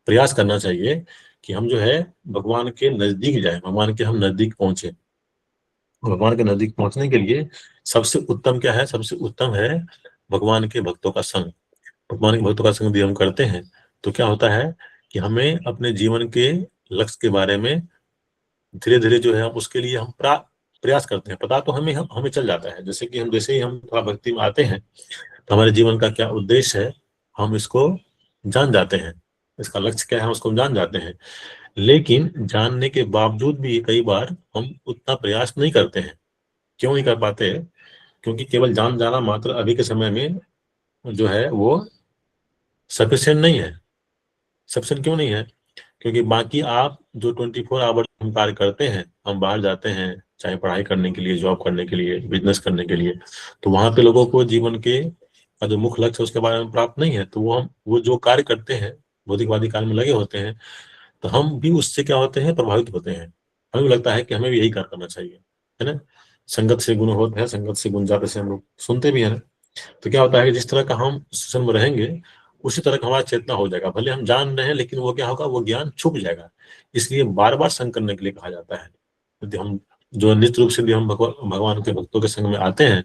प्रयास करना चाहिए कि हम जो है भगवान के नजदीक जाए, भगवान के हम नजदीक पहुंचे। भगवान के नजदीक पहुंचने के लिए सबसे उत्तम क्या है, सबसे उत्तम है भगवान के भक्तों का संग। भगवान के भक्तों का संग यदि हम करते हैं तो क्या होता है कि हमें अपने जीवन के लक्ष्य के बारे में धीरे धीरे जो है उसके लिए हम प्रयास करते हैं। पता तो हमें चल जाता है, जैसे कि हम जैसे ही हम थोड़ा भक्ति में आते हैं तो हमारे जीवन का क्या उद्देश्य है हम इसको जान जाते हैं, इसका लक्ष्य क्या है हम उसको जान जाते हैं। लेकिन जानने के बावजूद भी कई बार हम उतना प्रयास नहीं करते हैं। क्यों नहीं कर पाते, क्योंकि केवल जान जाना मात्र अभी के समय में जो है वो सफिशिएंट नहीं है। सफिशिएंट क्यों नहीं है, क्योंकि बाकी आप जो 24 आवर हम कार्य करते हैं, हम बाहर जाते हैं चाहे पढ़ाई करने के लिए, जॉब करने के लिए, बिजनेस करने के लिए, तो वहां पे लोगों को जीवन के का जो मुख्य लक्ष्य है उसके बारे में प्राप्त नहीं है। तो वो जो कार्य करते हैं, भौतिकवादी कार्य में लगे होते हैं, तो हम भी उससे क्या होते हैं, प्रभावित होते हैं। हमें भी लगता है कि हमें भी यही कार्य करना चाहिए, है ना। संगत से गुण होता है, संगत से गुण जाते से हम लोग सुनते भी हैं। तो क्या होता है कि जिस तरह का हम सिस्टम में रहेंगे उसी तरह का हमारा चेतना हो जाएगा। भले हम जान रहे हैं लेकिन वो क्या होगा, वो ज्ञान छुप जाएगा। इसलिए बार बार संग करने के लिए कहा जाता है। यदि हम जो निश्चित रूप से यदि हम भगवान के भक्तों के संग में आते हैं,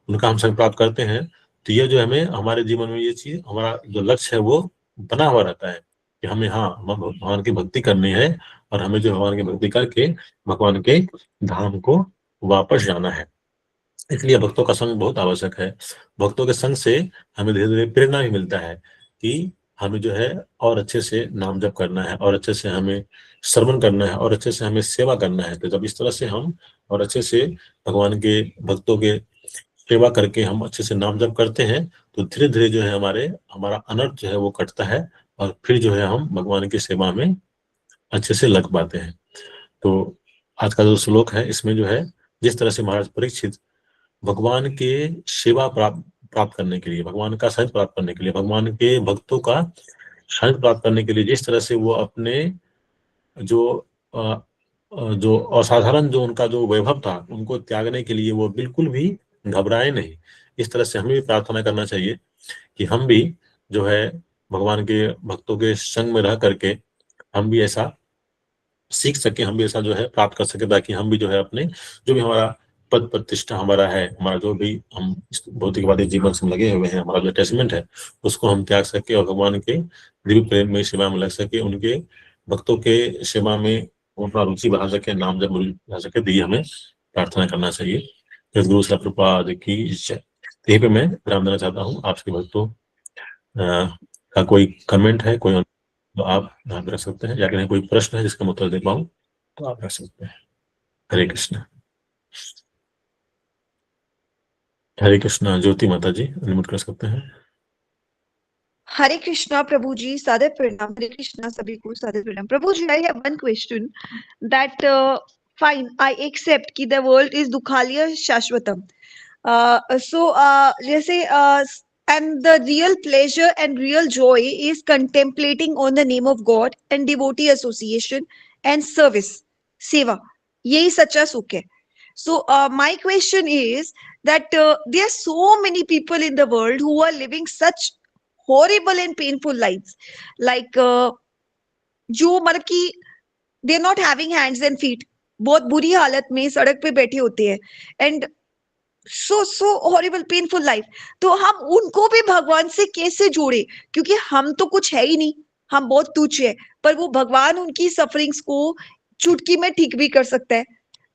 उनका हम संग प्राप्त करते हैं, तो ये जो हमें हमारे जीवन में ये चीज, हमारा जो लक्ष्य है वो बना हुआ रहता है कि हमें भगवान की भक्ति करनी है, और हमें जो भगवान की भक्ति करके भगवान के धाम को वापस जाना है। इसलिए भक्तों का संग बहुत आवश्यक है। भक्तों के संग से हमें धीरे धीरे प्रेरणा भी मिलता है कि हमें जो है और अच्छे से नाम जप करना है, और अच्छे से हमें श्रवण करना है, और अच्छे से हमें सेवा करना है। तो जब इस तरह से हम और अच्छे से भगवान के भक्तों के सेवा करके हम अच्छे से नाम जप करते हैं, तो धीरे धीरे जो है हमारा अनर्थ जो है वो कटता है, और फिर जो है हम भगवान की सेवा में अच्छे से लग पाते हैं। तो आज का जो श्लोक है इसमें जो है जिस तरह से महाराज परीक्षित भगवान के सेवा प्राप्त करने के लिए, भगवान का सानिध्य प्राप्त करने के लिए, भगवान के भक्तों का सानिध्य प्राप्त करने के लिए जिस तरह से वो अपने जो जो असाधारण जो उनका जो वैभव था उनको त्यागने के लिए वो बिल्कुल भी घबराए नहीं। इस तरह से हमें भी प्रार्थना करना चाहिए कि हम भी जो है भगवान के भक्तों के संग में रह करके हम भी ऐसा सीख सके, हम भी ऐसा जो है प्राप्त कर सके, ताकि हम भी जो है अपने जो भी हमारा पद प्रतिष्ठा हमारा है, हमारा जो भी हम इस भौतिकवादी जीवन से लगे हुए हैं, हमारा जो अटैचमेंट है उसको हम त्याग सके और भगवान के दिव्य प्रेम में सेवा में लग सके, उनके भक्तों के सेवा में अपना रुचि बढ़ा सके, नाम जब बढ़ा सके। तो ये हमें प्रार्थना करना चाहिए। गुरु शिला प्रभुपाद की जय। यहीं पे मैं विराम देना चाहता हूँ। आपके भक्तों का कोई कमेंट है, कोई तो आप ध्यान रख सकते हैं, या कहीं कोई प्रश्न है जिसका मैं उत्तर दे पाऊं तो आप रख सकते हैं। हरे कृष्ण। हरे कृष्णा। ज्योति माता जी अनम्यूट कर सकते हैं। हरे कृष्णा प्रभु जी, सादर प्रणाम। हरे कृष्णा सभी को सादर प्रणाम। प्रभु जी, I have one question that fine, I accept कि द वर्ल्ड इज दुखालय शाश्वतम। सो जैसे and the real pleasure and real joy is contemplating on the name of God and devotee association and service, seva. यही सच्चा सुख है. So my question is that there are so many people in the world who are living such horrible and painful lives, like जो मतलब कि they are not having hands and feet, बहुत बुरी हालत में सड़क पे बैठे होते हैं, and so horrible painful life. तो हम उनको भी भगवान से कैसे जोड़े, क्योंकि हम तो कुछ है ही नहीं, हम बहुत तुच्छ है, पर वो भगवान उनकी सफरिंग्स को चुटकी में ठीक भी कर सकता है.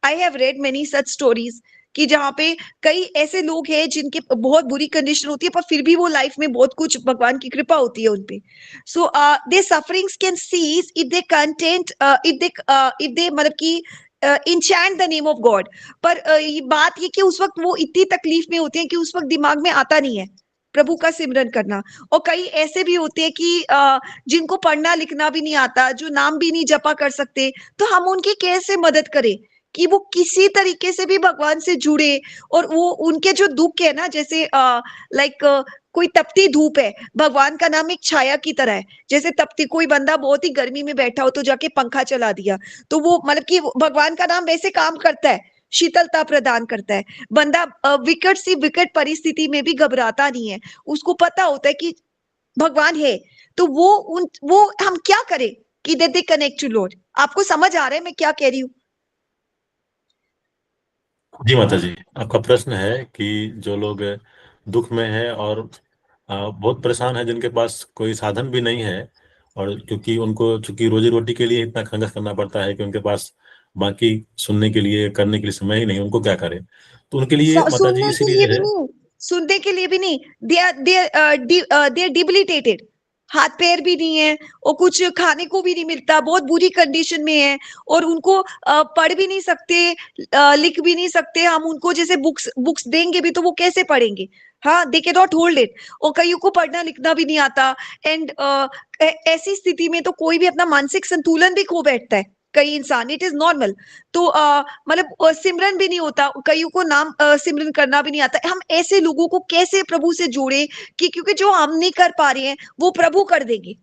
I have read many such stories कि जहाँ पे कई ऐसे लोग हैं जिनके बहुत बुरी कंडीशन होती है, पर फिर भी वो लाइफ में बहुत कुछ भगवान की कृपा होती है उनपे. So they sufferings can cease if they content, if they मतलब कि enchant the name of God. पर ये बात ये कि उस वक्त वो इतनी तकलीफ में होते हैं कि उस वक्त दिमाग में आता नहीं है प्रभु का सिमरन करना. और कई ऐसे भी होते हैं कि जिनको पढ़ना लिखना भी नहीं आता, जो नाम भी नहीं जपा कर सकते, तो हम उनकी कैसे मदद करें कि वो किसी तरीके से भी भगवान से जुड़े, और वो उनके जो दुख है ना, जैसे लाइक कोई तपती धूप है, भगवान का नाम एक छाया की तरह है. जैसे तपती, कोई बंदा बहुत ही गर्मी में बैठा हो तो जाके पंखा चला दिया, तो वो मतलब कि भगवान का नाम वैसे काम करता है, शीतलता प्रदान करता है. बंदा विकट सी विकट परिस्थिति में भी घबराता नहीं है, उसको पता होता है कि भगवान है. तो वो हम क्या करें कि दे कनेक्ट टू लॉर्ड. आपको समझ आ रहा है मैं क्या कह रही हूँ? जी माता जी, आपका प्रश्न है कि जो लोग दुख में है और बहुत परेशान है, जिनके पास कोई साधन भी नहीं है, और क्योंकि उनको चूंकि रोजी रोटी के लिए इतना संघर्ष करना पड़ता है कि उनके पास बाकी सुनने के लिए करने के लिए समय ही नहीं, उनको क्या करें? तो उनके लिए माता जी इसीलिए है, सुनने के लिए भी नहीं, दे आर डिबिलिटेटेड, हाथ पैर भी नहीं है और कुछ खाने को भी नहीं मिलता, बहुत बुरी कंडीशन में है, और उनको पढ़ भी नहीं सकते, लिख भी नहीं सकते. हम उनको जैसे बुक्स देंगे भी तो वो कैसे पढ़ेंगे? हाँ, they can not hold it. और कईयों को पढ़ना लिखना भी नहीं आता, एंड ऐसी स्थिति में तो कोई भी अपना मानसिक संतुलन भी खो बैठता है, कई इंसान. It is normal. तो मतलब सिमरन भी नहीं होता, कईयों को नाम सिमरन करना भी नहीं आता. हम ऐसे लोगों को कैसे प्रभु से जोड़े कि क्योंकि जो हम नहीं कर पा रहे हैं वो प्रभु कर देंगे.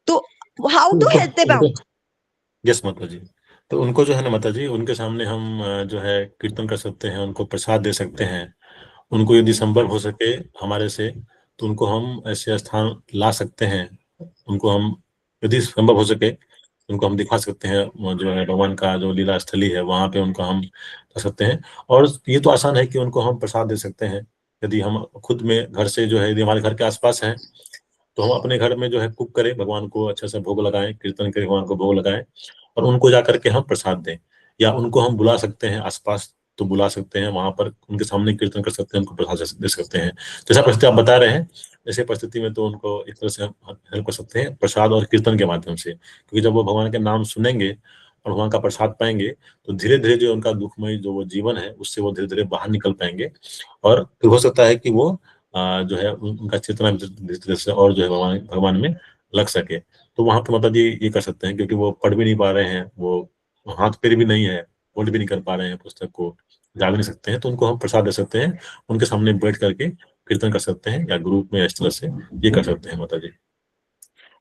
तो how to help them out? Yes माता जी. तो उनको जो है ना माता जी, उनके सामने हम जो है कीर्तन कर सकते हैं, उनको प्रसाद दे सकते हैं. उनको यदि संभव हो सके हमारे से, तो उनको हम ऐसे स्थान ला सकते हैं. उनको हम यदि संभव हो सके उनको हम दिखा सकते हैं, वो जो है भगवान का जो लीला स्थली है वहाँ पे उनको हम कर सकते हैं. और ये तो आसान है कि उनको हम प्रसाद दे सकते हैं. यदि हम खुद में घर से जो है, यदि हमारे घर के आसपास है, तो हम अपने घर में जो है कुक करें, भगवान को अच्छा से भोग लगाएं, कीर्तन करें, भगवान को भोग लगाएं, और उनको जा करके हम प्रसाद दें. या उनको हम बुला सकते हैं आसपास तो बुला सकते हैं, वहां पर उनके सामने कीर्तन कर सकते हैं, उनको प्रसाद दे सकते हैं। जैसा परिस्थिति आप बता रहे हैं, ऐसे परिस्थिति में तो उनको एक तरह से हेल्प कर सकते हैं प्रसाद और कीर्तन के माध्यम से, क्योंकि जब वो भगवान के नाम सुनेंगे और भगवान का प्रसाद पाएंगे तो धीरे धीरे जो उनका दुखमय जो वो जीवन है उससे वो धीरे धीरे बाहर निकल पाएंगे, और फिर हो सकता है कि वो जो है उनका चेतना धीरे धीरे से और जो है भगवान भगवान में लग सके। तो वहां पे माता जी ये कर सकते हैं, क्योंकि वो पढ़ भी नहीं पा रहे हैं, वो हाथ पैर भी नहीं है, होल्ड भी नहीं कर पा रहे हैं, पुस्तक को जा भी नहीं सकते हैं, तो उनको हम प्रसाद दे सकते हैं, उनके सामने बैठ करके कीर्तन कर सकते हैं, या ग्रुप में इस तरह से ये कर सकते हैं माता जी।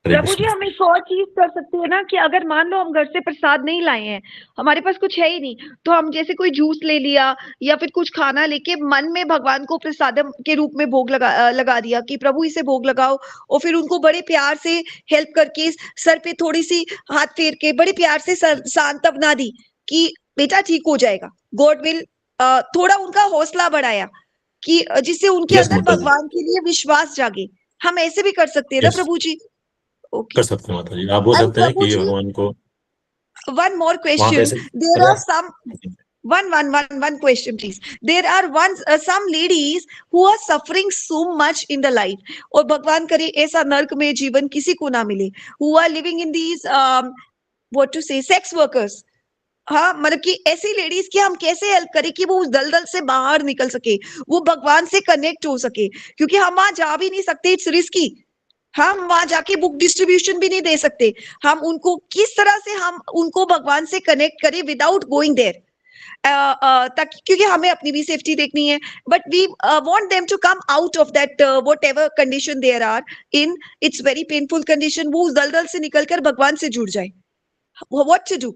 हरे प्रभु जी कृष्ण। हम एक और चीज कर सकते हैं ना, कि अगर मान लो हम घर से प्रसाद नहीं लाए हैं, हमारे पास कुछ है ही नहीं, तो हम जैसे कोई जूस ले लिया या फिर कुछ खाना लेके मन में भगवान को प्रसादम के रूप में भोग लगा दिया कि प्रभु इसे भोग लगाओ, और फिर उनको बड़े प्यार से हेल्प करके सर पे थोड़ी सी हाथ फेर के बड़े प्यार से सांत्वना दी कि बेटा ठीक हो जाएगा, गॉड विल, थोड़ा उनका हौसला बढ़ाया कि जिससे उनके यस अंदर माता जी, भगवान के लिए विश्वास जागे। हम ऐसे भी कर सकते हैं ना यस प्रभु जी? कर ओके। सकते हैं माता जी, आप बोल And सकते हैं कि Prabhuji, भगवान को one more वहां पे question. ऐसे There अरे are some one question, please. There are some ladies who are suffering so much in the life. और भगवान करे ऐसा नर्क में जीवन किसी को ना मिले. Who are living in these what to say sex workers. हाँ, मतलब कि ऐसी लेडीज की हम कैसे हेल्प करें कि वो उस दलदल से बाहर निकल सके, वो भगवान से कनेक्ट हो सके, क्योंकि हम वहां जा भी नहीं सकते, इट्स रिस्की। हम वहां जाके बुक डिस्ट्रीब्यूशन भी नहीं दे सकते। हम उनको किस तरह से हम उनको भगवान से कनेक्ट करें विदाउट गोइंग देयर, ताकि क्योंकि हमें अपनी भी सेफ्टी देखनी है, but we want them to come out of that whatever condition there are in, it's very painful condition, वो उस दलदल से निकलकर भगवान से जुड़ जाए। What to do?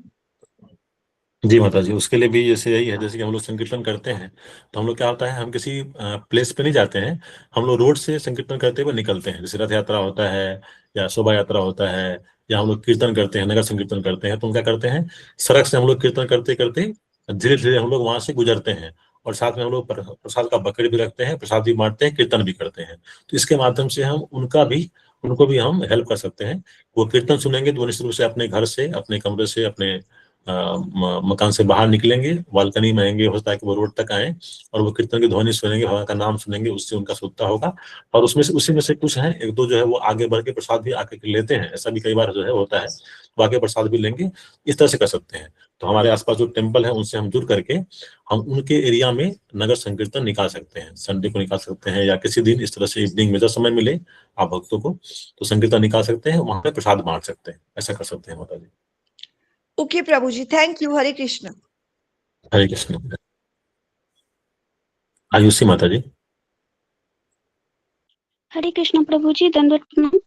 जी माता जी, उसके लिए भी जैसे यही है, जैसे कि हम लोग संकीर्तन करते हैं तो हम लोग क्या होता है, हम किसी प्लेस पे नहीं जाते हैं, हम लोग रोड से संकीर्तन करते हुए निकलते हैं। जैसे रथ यात्रा होता है या शोभा यात्रा होता है, या हम लोग कीर्तन करते हैं, नगर संकीर्तन करते हैं, तो हम क्या करते हैं, सड़क से हम लोग कीर्तन करते करते धीरे धीरे हम लोग वहां से गुजरते हैं, और साथ में हम लोग प्रसाद का बकेट भी रखते हैं, प्रसाद भी बांटते हैं, कीर्तन भी करते हैं। तो इसके माध्यम से हम उनको भी हम हेल्प कर सकते हैं। वो कीर्तन सुनेंगे तो निश्चित रूप से अपने घर से, अपने कमरे से, अपने मकान से बाहर निकलेंगे, बालकनी में आएंगे, हो सकता है कि वो रोड तक आए और वो कीर्तन की ध्वनि सुनेंगे, भगवान का नाम सुनेंगे, उससे उनका शुद्धता होगा। और उसी में से कुछ हैं, एक दो जो है वो आगे बढ़ के प्रसाद भी आके लेते हैं, ऐसा भी कई बार जो है होता है, वो आगे प्रसाद भी लेंगे। इस तरह से कर सकते हैं। तो हमारे आसपास जो टेम्पल है उनसे हम जुड़ करके हम उनके एरिया में नगर संकीर्तन निकाल सकते हैं, संडे को निकाल सकते हैं, या किसी दिन इस तरह से इवनिंग में जब समय मिले आप भक्तों को, तो संकीर्तन निकाल सकते हैं, वहां पे प्रसाद बांट सकते हैं, ऐसा कर सकते हैं माता जी। ओके प्रभु जी, थैंक यू। हरे कृष्ण। हरे कृष्ण। आयुषी माता जी। हरे कृष्ण प्रभु जी, दंडवत प्रणाम।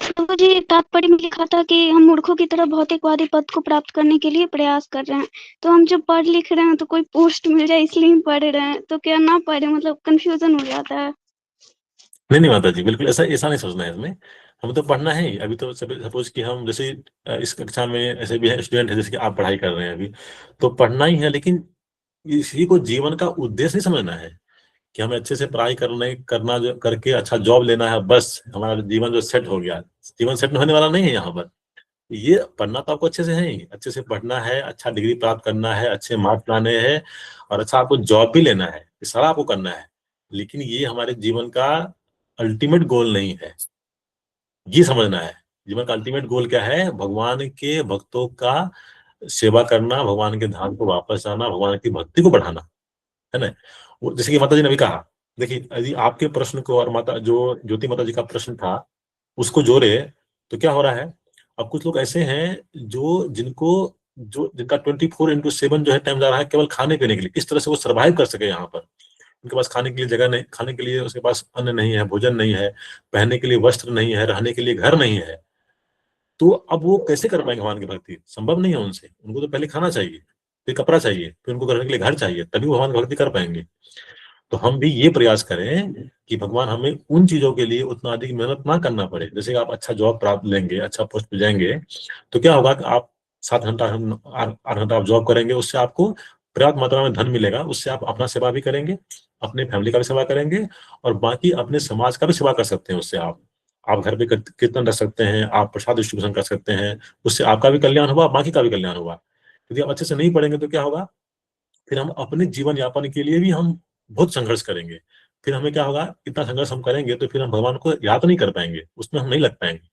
प्रभु जी, तात्पर्य में लिखा था कि हम मूर्खों की तरह भौतिकवादी पद को प्राप्त करने के लिए प्रयास कर रहे हैं। तो हम जब पढ़ लिख रहे हैं तो कोई पोस्ट मिल जाए इसलिए हम पढ़ रहे हैं, तो क्या ना पढ़े, मतलब कंफ्यूजन हो जाता है। नहीं नहीं माता जी, बिल्कुल ऐसा ऐसा नहीं सोचना है इसमें। हमें तो पढ़ना है ही। अभी तो सपोज कि हम जैसे इस कक्षा में ऐसे भी है स्टूडेंट है, जैसे कि आप पढ़ाई कर रहे हैं अभी, तो पढ़ना ही है, लेकिन इसी को जीवन का उद्देश्य नहीं समझना है कि हमें अच्छे से पढ़ाई करना जो करके अच्छा जॉब लेना है, बस हमारा जीवन जो सेट हो गया। जीवन सेट होने वाला नहीं है यहाँ पर। ये पढ़ना तो आपको अच्छे से है ही, अच्छे से पढ़ना है, अच्छा डिग्री प्राप्त करना है, अच्छे मार्क्स लाने हैं, और अच्छा आपको जॉब भी लेना है, ये सारा आपको करना है। लेकिन ये हमारे जीवन का अल्टीमेट गोल नहीं है, ये समझना है। जीवन का अल्टीमेट गोल क्या है? भगवान के भक्तों का सेवा करना, भगवान के धाम को वापस आना, भगवान की भक्ति को बढ़ाना, है ना। वो जैसे कि माता जी ने भी कहा, देखिए यदि आपके प्रश्न को और माता जो ज्योति माता जी का प्रश्न था उसको जोड़े तो क्या हो रहा है, अब कुछ लोग ऐसे हैं जिनका 24/7 जो है टाइम जा रहा है केवल खाने पीने के लिए, किस तरह से वो सर्वाइव कर सके यहाँ पर। उनके पास खाने के लिए जगह नहीं, खाने के लिए उसके पास अन्न नहीं है, भोजन नहीं है, पहनने के लिए वस्त्र नहीं है, रहने के लिए घर नहीं है। तो अब वो कैसे कर पाएंगे भगवान की भक्ति? संभव नहीं है उनसे। उनको तो पहले खाना चाहिए, फिर कपड़ा चाहिए, फिर उनको रहने के लिए घर चाहिए, तभी वो भगवान की भक्ति कर पाएंगे। तो हम भी ये प्रयास करें कि भगवान हमें उन चीजों के लिए उतना अधिक मेहनत ना करना पड़े। जैसे आप अच्छा जॉब प्राप्त लेंगे, अच्छा पोस्ट पे जाएंगे, तो क्या होगा कि आप 7 घंटा 8 घंटा आप जॉब करेंगे, उससे आपको पर्याप्त मात्रा में धन मिलेगा, उससे आप अपना सेवा भी करेंगे, अपने फैमिली का भी सेवा करेंगे, और बाकी अपने समाज का भी सेवा कर सकते हैं। उससे आप घर पे कीर्तन रख सकते हैं, आप प्रसाद डिस्ट्रीब्यूशन कर सकते हैं, उससे आपका भी कल्याण हुआ, बाकी का भी कल्याण हुआ। यदि आप अच्छे से नहीं पढ़ेंगे तो क्या होगा, फिर हम अपने जीवन यापन के लिए भी हम बहुत संघर्ष करेंगे। फिर हमें क्या होगा, इतना संघर्ष हम करेंगे तो फिर हम भगवान को याद नहीं कर पाएंगे, उसमें हम नहीं लग पाएंगे,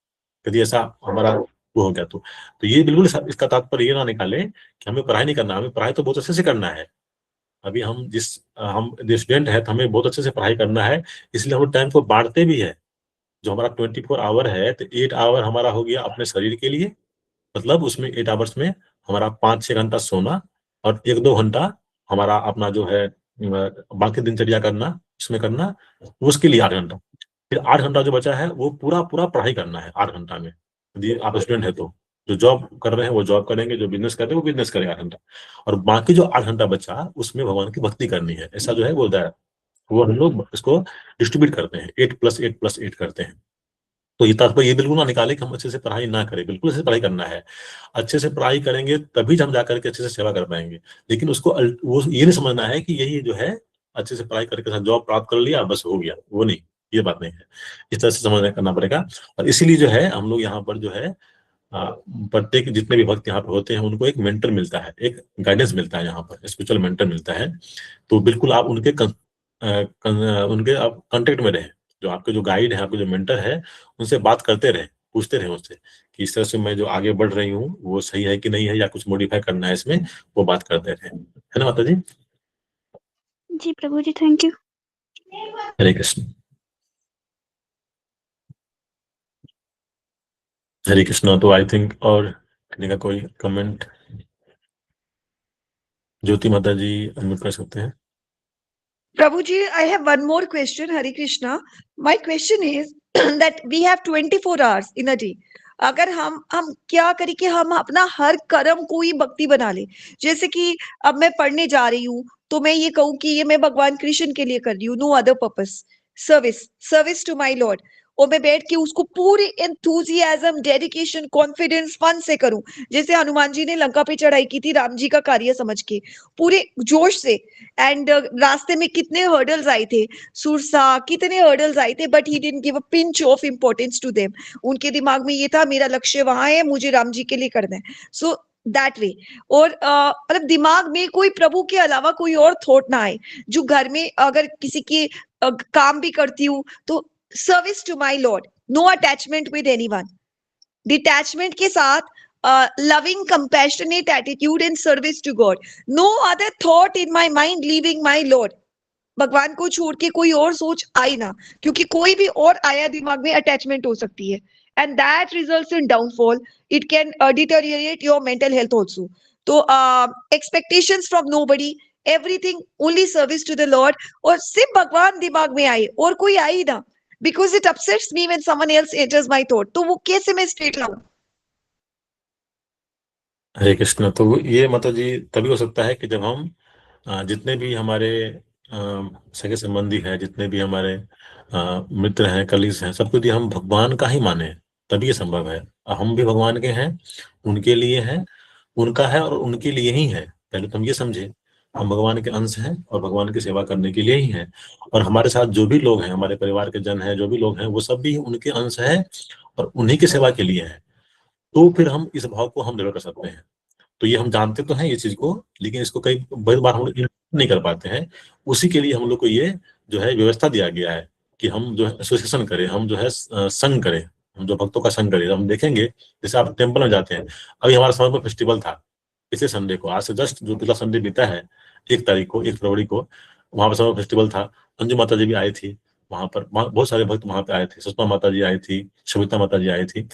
यदि ऐसा हमारा वो हो गया तो ये बिल्कुल इसका तात्पर्य ये ना निकाले कि हमें पढ़ाई नहीं करना, हमें पढ़ाई तो बहुत अच्छे से करना है। अभी हम हम स्टूडेंट है तो हमें बहुत अच्छे से पढ़ाई करना है, इसलिए हम टाइम को बांटते भी है। जो हमारा 24 आवर है तो 8 आवर हमारा हो गया अपने शरीर के लिए, मतलब उसमें 8 आवर्स में हमारा 5-6 घंटा सोना और 1-2 घंटा हमारा अपना जो है बाकी दिनचर्या करना, उसमें करना, उसके लिए 8 घंटा। फिर 8 घंटा जो बचा है वो पूरा पढ़ाई करना है 8 घंटा में, यदि आप स्टूडेंट है तो। जो जॉब कर रहे हैं वो जॉब करेंगे, जो बिजनेस कर रहे हैं वो बिजनेस करेंगे 8 घंटा, और बाकी जो 8 घंटा बचा उसमें भगवान की भक्ति करनी है। ऐसा जो है वो हम लोग इसको डिस्ट्रीब्यूट करते हैं, 8+8+8 करते हैं। तो ये तात्पर्य ये बिल्कुल ना निकाले कि हम अच्छे से पढ़ाई ना करें, बिल्कुल अच्छे से पढ़ाई करना है। अच्छे से पढ़ाई करेंगे तभी हम जाकर के अच्छे से सेवा कर पाएंगे। लेकिन उसको वो ये नहीं समझना है कि यही जो है अच्छे से पढ़ाई करके जॉब प्राप्त कर लिया बस हो गया, वो नहीं, ये बात नहीं है। इस तरह से समझना करना पड़ेगा। और इसीलिए जो है हम लोग यहाँ पर जो है प्रत्येक जितने भी भक्त यहाँ पे होते हैं उनको एक मेंटर मिलता है, एक गाइडेंस मिलता है, यहाँ पर स्पिरिचुअल मेंटर मिलता है। तो बिल्कुल आप उनके आप कांटेक्ट में रहें। जो आपके जो गाइड है, आपके जो मेंटर है, उनसे बात करते रहे, पूछते रहे उनसे कि इस तरह से मैं जो आगे बढ़ रही हूँ वो सही है कि नहीं है, या कुछ मॉडिफाई करना है इसमें, वो बात करते रहे। है ना माता जी? जी प्रभु जी, थैंक यू। हरे कृष्ण। हरे कृष्णा। तो आई थिंक और करने का कोई कमेंट? ज्योति माता जी अनम्यूट कर सकते हैं। Prabhuji, I have one more question. Hare Krishna. My question is that we have 24 hours in a day. अगर हम क्या करें कि हम अपना हर कर्म को ही भक्ति बना ले। जैसे कि अब मैं पढ़ने जा रही हूँ तो मैं ये कहूँ कि ये मैं भगवान कृष्ण के लिए कर रही हूँ, no other purpose, service to my lord. और मैं बैठ के उसको पूरे एंथुजियाज्म, डेडिकेशन, कॉन्फिडेंस, फन से करूं। जैसे हनुमान जी ने लंका पे चढ़ाई की थी राम जी का कार्य समझ के, पूरे जोश से। एंड रास्ते में कितने हर्डल्स आए थे, सुरसा, कितने हर्डल्स आए थे, but he didn't give a pinch of importance to them. उनके दिमाग में ये था मेरा लक्ष्य वहां है, मुझे राम जी के लिए करना है। So that way. और मतलब दिमाग में कोई प्रभु के अलावा कोई और थॉट ना आए। जो घर में अगर किसी की काम भी करती हूँ तो service to my lord, no attachment with anyone, detachment के साथ loving, compassionate attitude and service to God. No other thought in my mind leaving my Lord. भगवान को छोड़ के कोई और सोच आई ना, क्योंकि कोई भी और आया दिमाग में अटैचमेंट हो सकती है, and that results in downfall. It can deteriorate your mental health also. तो expectations from nobody, everything only service to the Lord. और सिर्फ भगवान दिमाग में आए और कोई आई ना, because it upsets me when someone else enters my thought. तो वो कैसे मैं स्ट्रेट लाऊं? हरे कृष्ण। तो ये माता जी तभी हो सकता है कि जब हम जितने भी हमारे सगे संबंधी हैं, जितने भी हमारे मित्र हैं, कलीग्स हैं, सबको यदि हम भगवान का ही माने तभी ये संभव है। हम भी भगवान के हैं, उनके लिए हैं, उनका है और उनके लिए ही है। पहले तो हम ये समझे हम भगवान के अंश हैं और भगवान की सेवा करने के लिए ही हैं। और हमारे साथ जो भी लोग हैं, हमारे परिवार के जन हैं, जो भी लोग हैं, वो सब भी उनके अंश हैं और उन्हीं की सेवा के लिए हैं। तो फिर हम इस भाव को हम डेवलप कर सकते हैं। तो ये हम जानते तो हैं ये चीज को, लेकिन इसको कई बार हम लोग नहीं कर पाते हैं। उसी के लिए हम लोग को ये जो है व्यवस्था दिया गया है कि हम जो है एसोसिएशन करें, हम जो है संघ करें, हम जो भक्तों का संघ करें। हम देखेंगे जैसे आप टेम्पल में जाते हैं, अभी हमारे समाज में फेस्टिवल था पिछले संडे को, आज से जस्ट जो पिछला संडे बीता है 1 तारीख को, 1 फरवरी को, वहां पर समय फेस्टिवल था। अंजू माता जी भी आई थी वहां पर, बहुत सारे भक्त वहां पे आए थे, सुषमा माता जी आई थी, सविता माता जी आई थी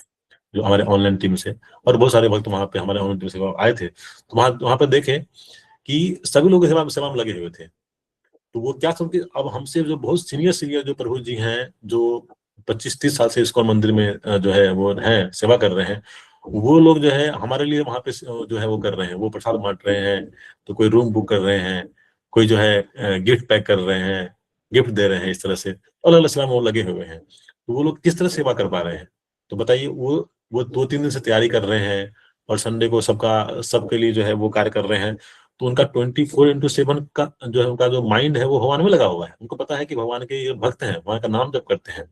जो हमारे ऑनलाइन टीम से, और बहुत सारे भक्त वहां पे हमारे ऑनलाइन टीम से आए थे। तो वहां पे देखे कि सभी लोग सेवा में लगे हुए थे। तो वो क्या समझे, अब हमसे जो बहुत सीनियर जो प्रभु जी हैं, जो 25-30 साल से इस्कॉन मंदिर में जो है वो है सेवा कर रहे हैं, वो लोग जो है हमारे लिए वहां पे जो है वो कर रहे हैं, वो प्रसाद बांट रहे हैं, तो कोई रूम बुक कर रहे हैं, कोई जो है गिफ्ट पैक कर रहे हैं, गिफ्ट दे रहे हैं, इस तरह से अलग अलग सेवा में वो लगे हुए हैं। तो वो लोग किस तरह सेवा कर पा रहे हैं? तो बताइए, वो 2-3 दिन से तैयारी कर रहे हैं और संडे को सबके लिए जो है वो कार्य कर रहे हैं। तो उनका 24/7 का जो है उनका जो माइंड है वो भगवान में लगा हुआ है। उनको पता है कि भगवान के ये भक्त हैं, भगवान का नाम जप करते हैं।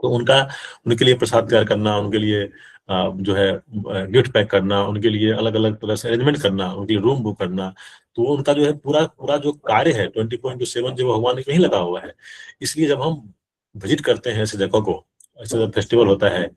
तो उनके लिए प्रसाद तैयार करना, उनके लिए जो है गिफ्ट पैक करना, उनके लिए अलग अलग तरह से अरेंजमेंट करना, उनके लिए रूम बुक करना, तो उनका जो है पूरा पूरा जो कार्य है 24/7 जो भगवान के ही लगा हुआ है। इसलिए जब हम विजिट करते हैं ऐसी जगह को, ऐसे जब फेस्टिवल होता है,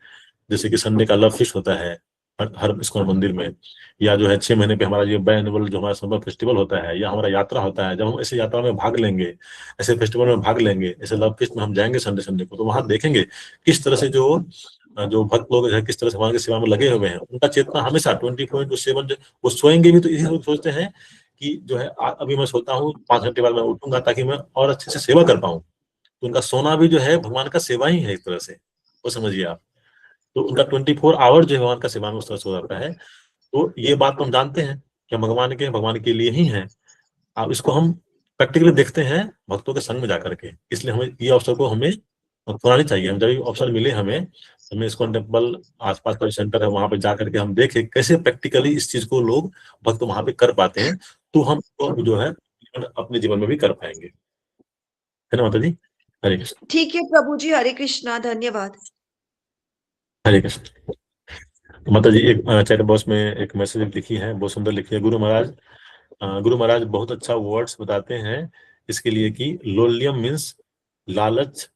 जैसे कि संडे का लव फिस्ट होता है हर इस्कॉन मंदिर में, या जो है 6 महीने पे हमारा ये बायएनुअल जो हमारा समर फेस्टिवल होता है, या हमारा यात्रा होता है, जब हम ऐसे यात्रा में भाग लेंगे, ऐसे फेस्टिवल में भाग लेंगे, ऐसे लव फिस्ट में हम जाएंगे संडे संडे को, तो वहां देखेंगे किस तरह से जो भक्त लोग हैं किस तरह से भगवान की सेवा में लगे हुए हैं। उनका चेतना हमेशा 24/7 वो सोएंगे भी तो इसी सोचते हैं कि जो है अभी मैं सोता हूँ 5 घंटे बाद मैं उठूंगा ताकि मैं और अच्छे से सेवा कर पाऊँ। तो उनका सोना भी जो है भगवान का सेवा ही है एक तरह से, वो समझिए आप। तो उनका 24 आवर जो है भगवान का सेवा में उस तरह से हो जाता है। तो ये बात तो हम जानते हैं कि भगवान के लिए ही है। अब इसको हम प्रैक्टिकली देखते हैं भक्तों के संग में जाकर के, इसलिए हमें ये अवसर को हमें अपनानी चाहिए। हम जब ये अवसर मिले हमें इस्कॉन टेम्पल आसपास का सेंटर है वहां पे जाकर के हम देखें कैसे प्रैक्टिकली इस चीज को लोग भक्त वहां पे कर पाते हैं, तो हम जो है अपने जीवन में भी कर पाएंगे। है ना माता जी? हरे कृष्ण। ठीक है प्रभु जी, हरे कृष्णा, धन्यवाद। हरे कृष्ण। माता जी एक चैट बॉक्स में एक मैसेज लिखी है, बहुत सुंदर लिखी है। गुरु महाराज बहुत अच्छा वर्ड्स बताते हैं इसके लिए कि लोलियम मीन्स लालच,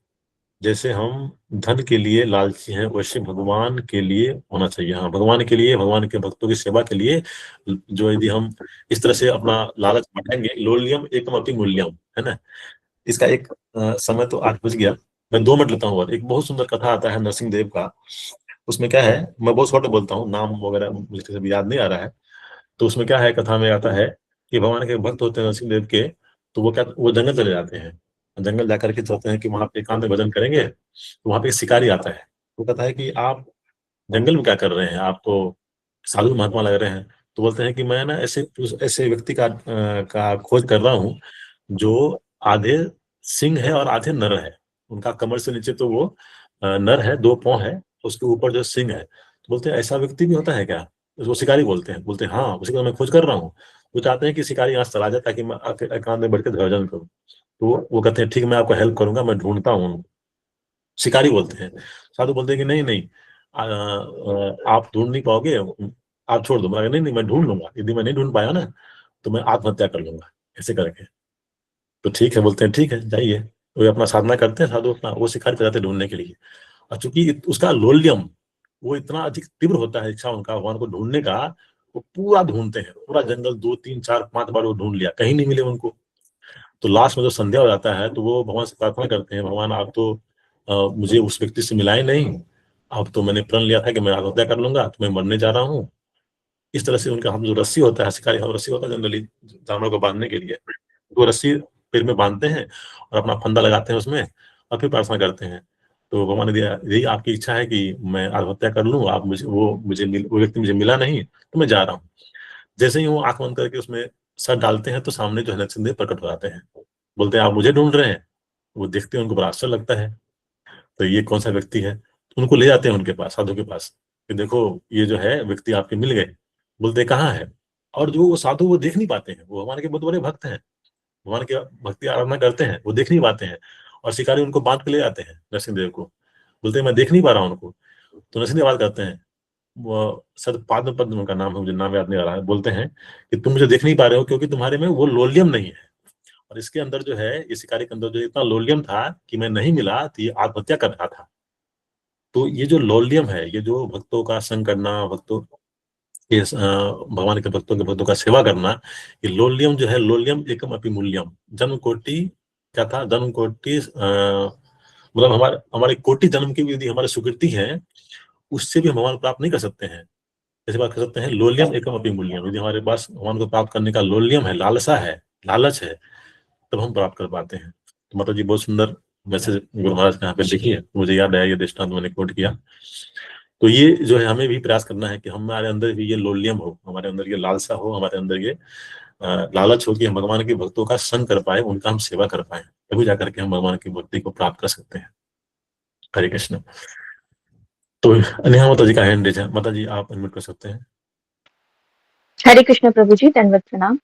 जैसे हम धन के लिए लालची हैं वैसे भगवान के लिए होना चाहिए। हाँ, भगवान के लिए, भगवान के भक्तों की सेवा के लिए जो यदि हम इस तरह से अपना लालच बढ़ाएंगे, लोलियम एकम अति मूल्यम, है ना। इसका एक समय तो 8 बज गया, मैं 2 मिनट लेता हूँ। और एक बहुत सुंदर कथा आता है नरसिंह देव का, उसमें क्या है, मैं बहुत शॉर्ट में बोलता हूँ, नाम वगैरह मुझे कभी याद नहीं आ रहा है। तो उसमें क्या है, कथा में आता है कि भगवान के भक्त होते हैं नरसिंह देव के, तो वो जंगल चले जाते हैं। जंगल जाकर के सोचते हैं कि वहां पे एकांत में भजन करेंगे, तो वहां पे एक शिकारी आता है। वो कहता है कि आप जंगल में क्या कर रहे हैं, आप तो साधु महात्मा लग रहे हैं। तो बोलते हैं कि मैं ना ऐसे ऐसे व्यक्ति का खोज कर रहा हूँ जो आधे सिंह है और आधे नर है। उनका कमर से नीचे तो वो नर है, 2 पांव है, उसके ऊपर जो सिंह है। तो बोलते हैं ऐसा व्यक्ति भी होता है क्या? उसको शिकारी बोलते हैं। बोलते हैं हाँ, उसी को मैं खोज कर रहा हूँ। वो चाहते हैं कि शिकारी यहाँ से चला जाए ताकि मैं एकांत में बैठ के भजन करूँ। तो वो कहते हैं ठीक, मैं आपको हेल्प करूंगा, मैं ढूंढता हूँ। शिकारी बोलते हैं। साधु बोलते हैं कि नहीं नहीं, आप ढूंढ नहीं पाओगे, आप छोड़ दो। मैं नहीं नहीं, मैं ढूंढ लूंगा, यदि मैं नहीं ढूंढ पाया ना तो मैं आत्महत्या कर लूंगा, ऐसे करके। तो ठीक है, बोलते हैं ठीक है जाइए। वो अपना साधना करते हैं साधु, अपना वो शिकारी पे जाते हैं ढूंढने के लिए। और चूंकि उसका लोल्यम वो इतना अधिक तीव्र होता है, इच्छा उनका भगवान को ढूंढने का, वो पूरा ढूंढते हैं, पूरा जंगल 2 3 4 5 बार वो ढूंढ लिया, कहीं नहीं मिले उनको। तो लास्ट में जब संध्या हो जाता है तो वो भगवान से प्रार्थना करते हैं, भगवान आप तो मुझे उस व्यक्ति से मिलाए नहीं, अब तो मैंने प्रण लिया था कि मैं आत्महत्या कर लूंगा, तो मैं मरने जा रहा हूँ। इस तरह से उनका हम जो रस्सी होता है, शिकारी का रस्सी होता है जनरली जानवर को बांधने के लिए, वो रस्सी पैर में बांधते हैं और अपना फंदा लगाते हैं उसमें, और फिर प्रार्थना करते हैं। तो भगवान ने दिया, यही आपकी इच्छा है कि मैं आत्महत्या कर लूँ, आप वो व्यक्ति मुझे मिला नहीं, तो मैं जा रहा हूँ। जैसे ही वो आंख बंद करके उसमें सर डालते हैं तो सामने जो है नरसिंह देव प्रकट हो जाते हैं। बोलते हैं आप मुझे ढूंढ रहे हैं? वो देखते हैं, उनको बड़ा आश्चर्य लगता है, तो ये कौन सा व्यक्ति है। तो उनको ले जाते हैं उनके पास, साधु के पास, कि देखो ये जो है व्यक्ति आपके मिल गए। बोलते कहाँ है? और जो वो साधु वो देख नहीं पाते हैं, वो हमारे के बहुत बड़े भक्त हैं, भगवान की भक्ति आराधना करते हैं, वो देख नहीं पाते हैं। और शिकारी उनको बांध के ले जाते हैं नरसिंह देव को। बोलते हैं मैं देख नहीं पा रहा हूँ उनको। तो नरसिंह देव बात करते हैं, वो सद पाद पद उनका नाम है, मुझे नाम याद नहीं आ रहा है। बोलते हैं कि तुम मुझे देख नहीं पा रहे हो क्योंकि तुम्हारे में वो लोलियम नहीं है, और इसके अंदर जो है, ये शिकारी के अंदर जो इतना लोलियम था कि मैं नहीं मिला तो ये आत्महत्या कर रहा था। तो ये जो लोलियम है, ये जो भक्तों का संग करना, भक्तों के भगवान के भक्तों का सेवा करना, ये लोलियम जो है, लोलियम एकम अपि मूल्यम, जन्म कोटि क्या था, जन्म कोटि मतलब हमारे हमारे कोटि जन्म की भी यदि हमारी सुकृति है, उससे भी हम भगवान प्राप्त नहीं कर सकते हैं। जैसे बात कर सकते हैं लोलियम एकम अपि मूल्यम, यदि हमारे पास भगवान को प्राप्त करने का लोलियम है, लालसा है, लालच है, तब हम प्राप्त कर पाते हैं। तो माता जी बहुत सुंदर मैसेज गुरु महाराज ने यहाँ पे लिखी है, मुझे याद आया, ये दृष्टांत मैंने कोट किया। तो ये जो है हमें भी प्रयास करना है कि हमारे अंदर भी ये लोलियम हो, हमारे अंदर ये लालसा हो, हमारे अंदर ये लालच हो कि हम भगवान के भक्तों का संग कर पाए, उनका हम सेवा कर पाए, तभी जाकर के हम भगवान की भक्ति को प्राप्त कर सकते हैं। हरे कृष्ण। तो नेहा माता जी का हैंड रेज है, माता जी आप अनम्यूट कर सकते हैं। हरे कृष्ण प्रभु जी, दंडवत प्रणाम।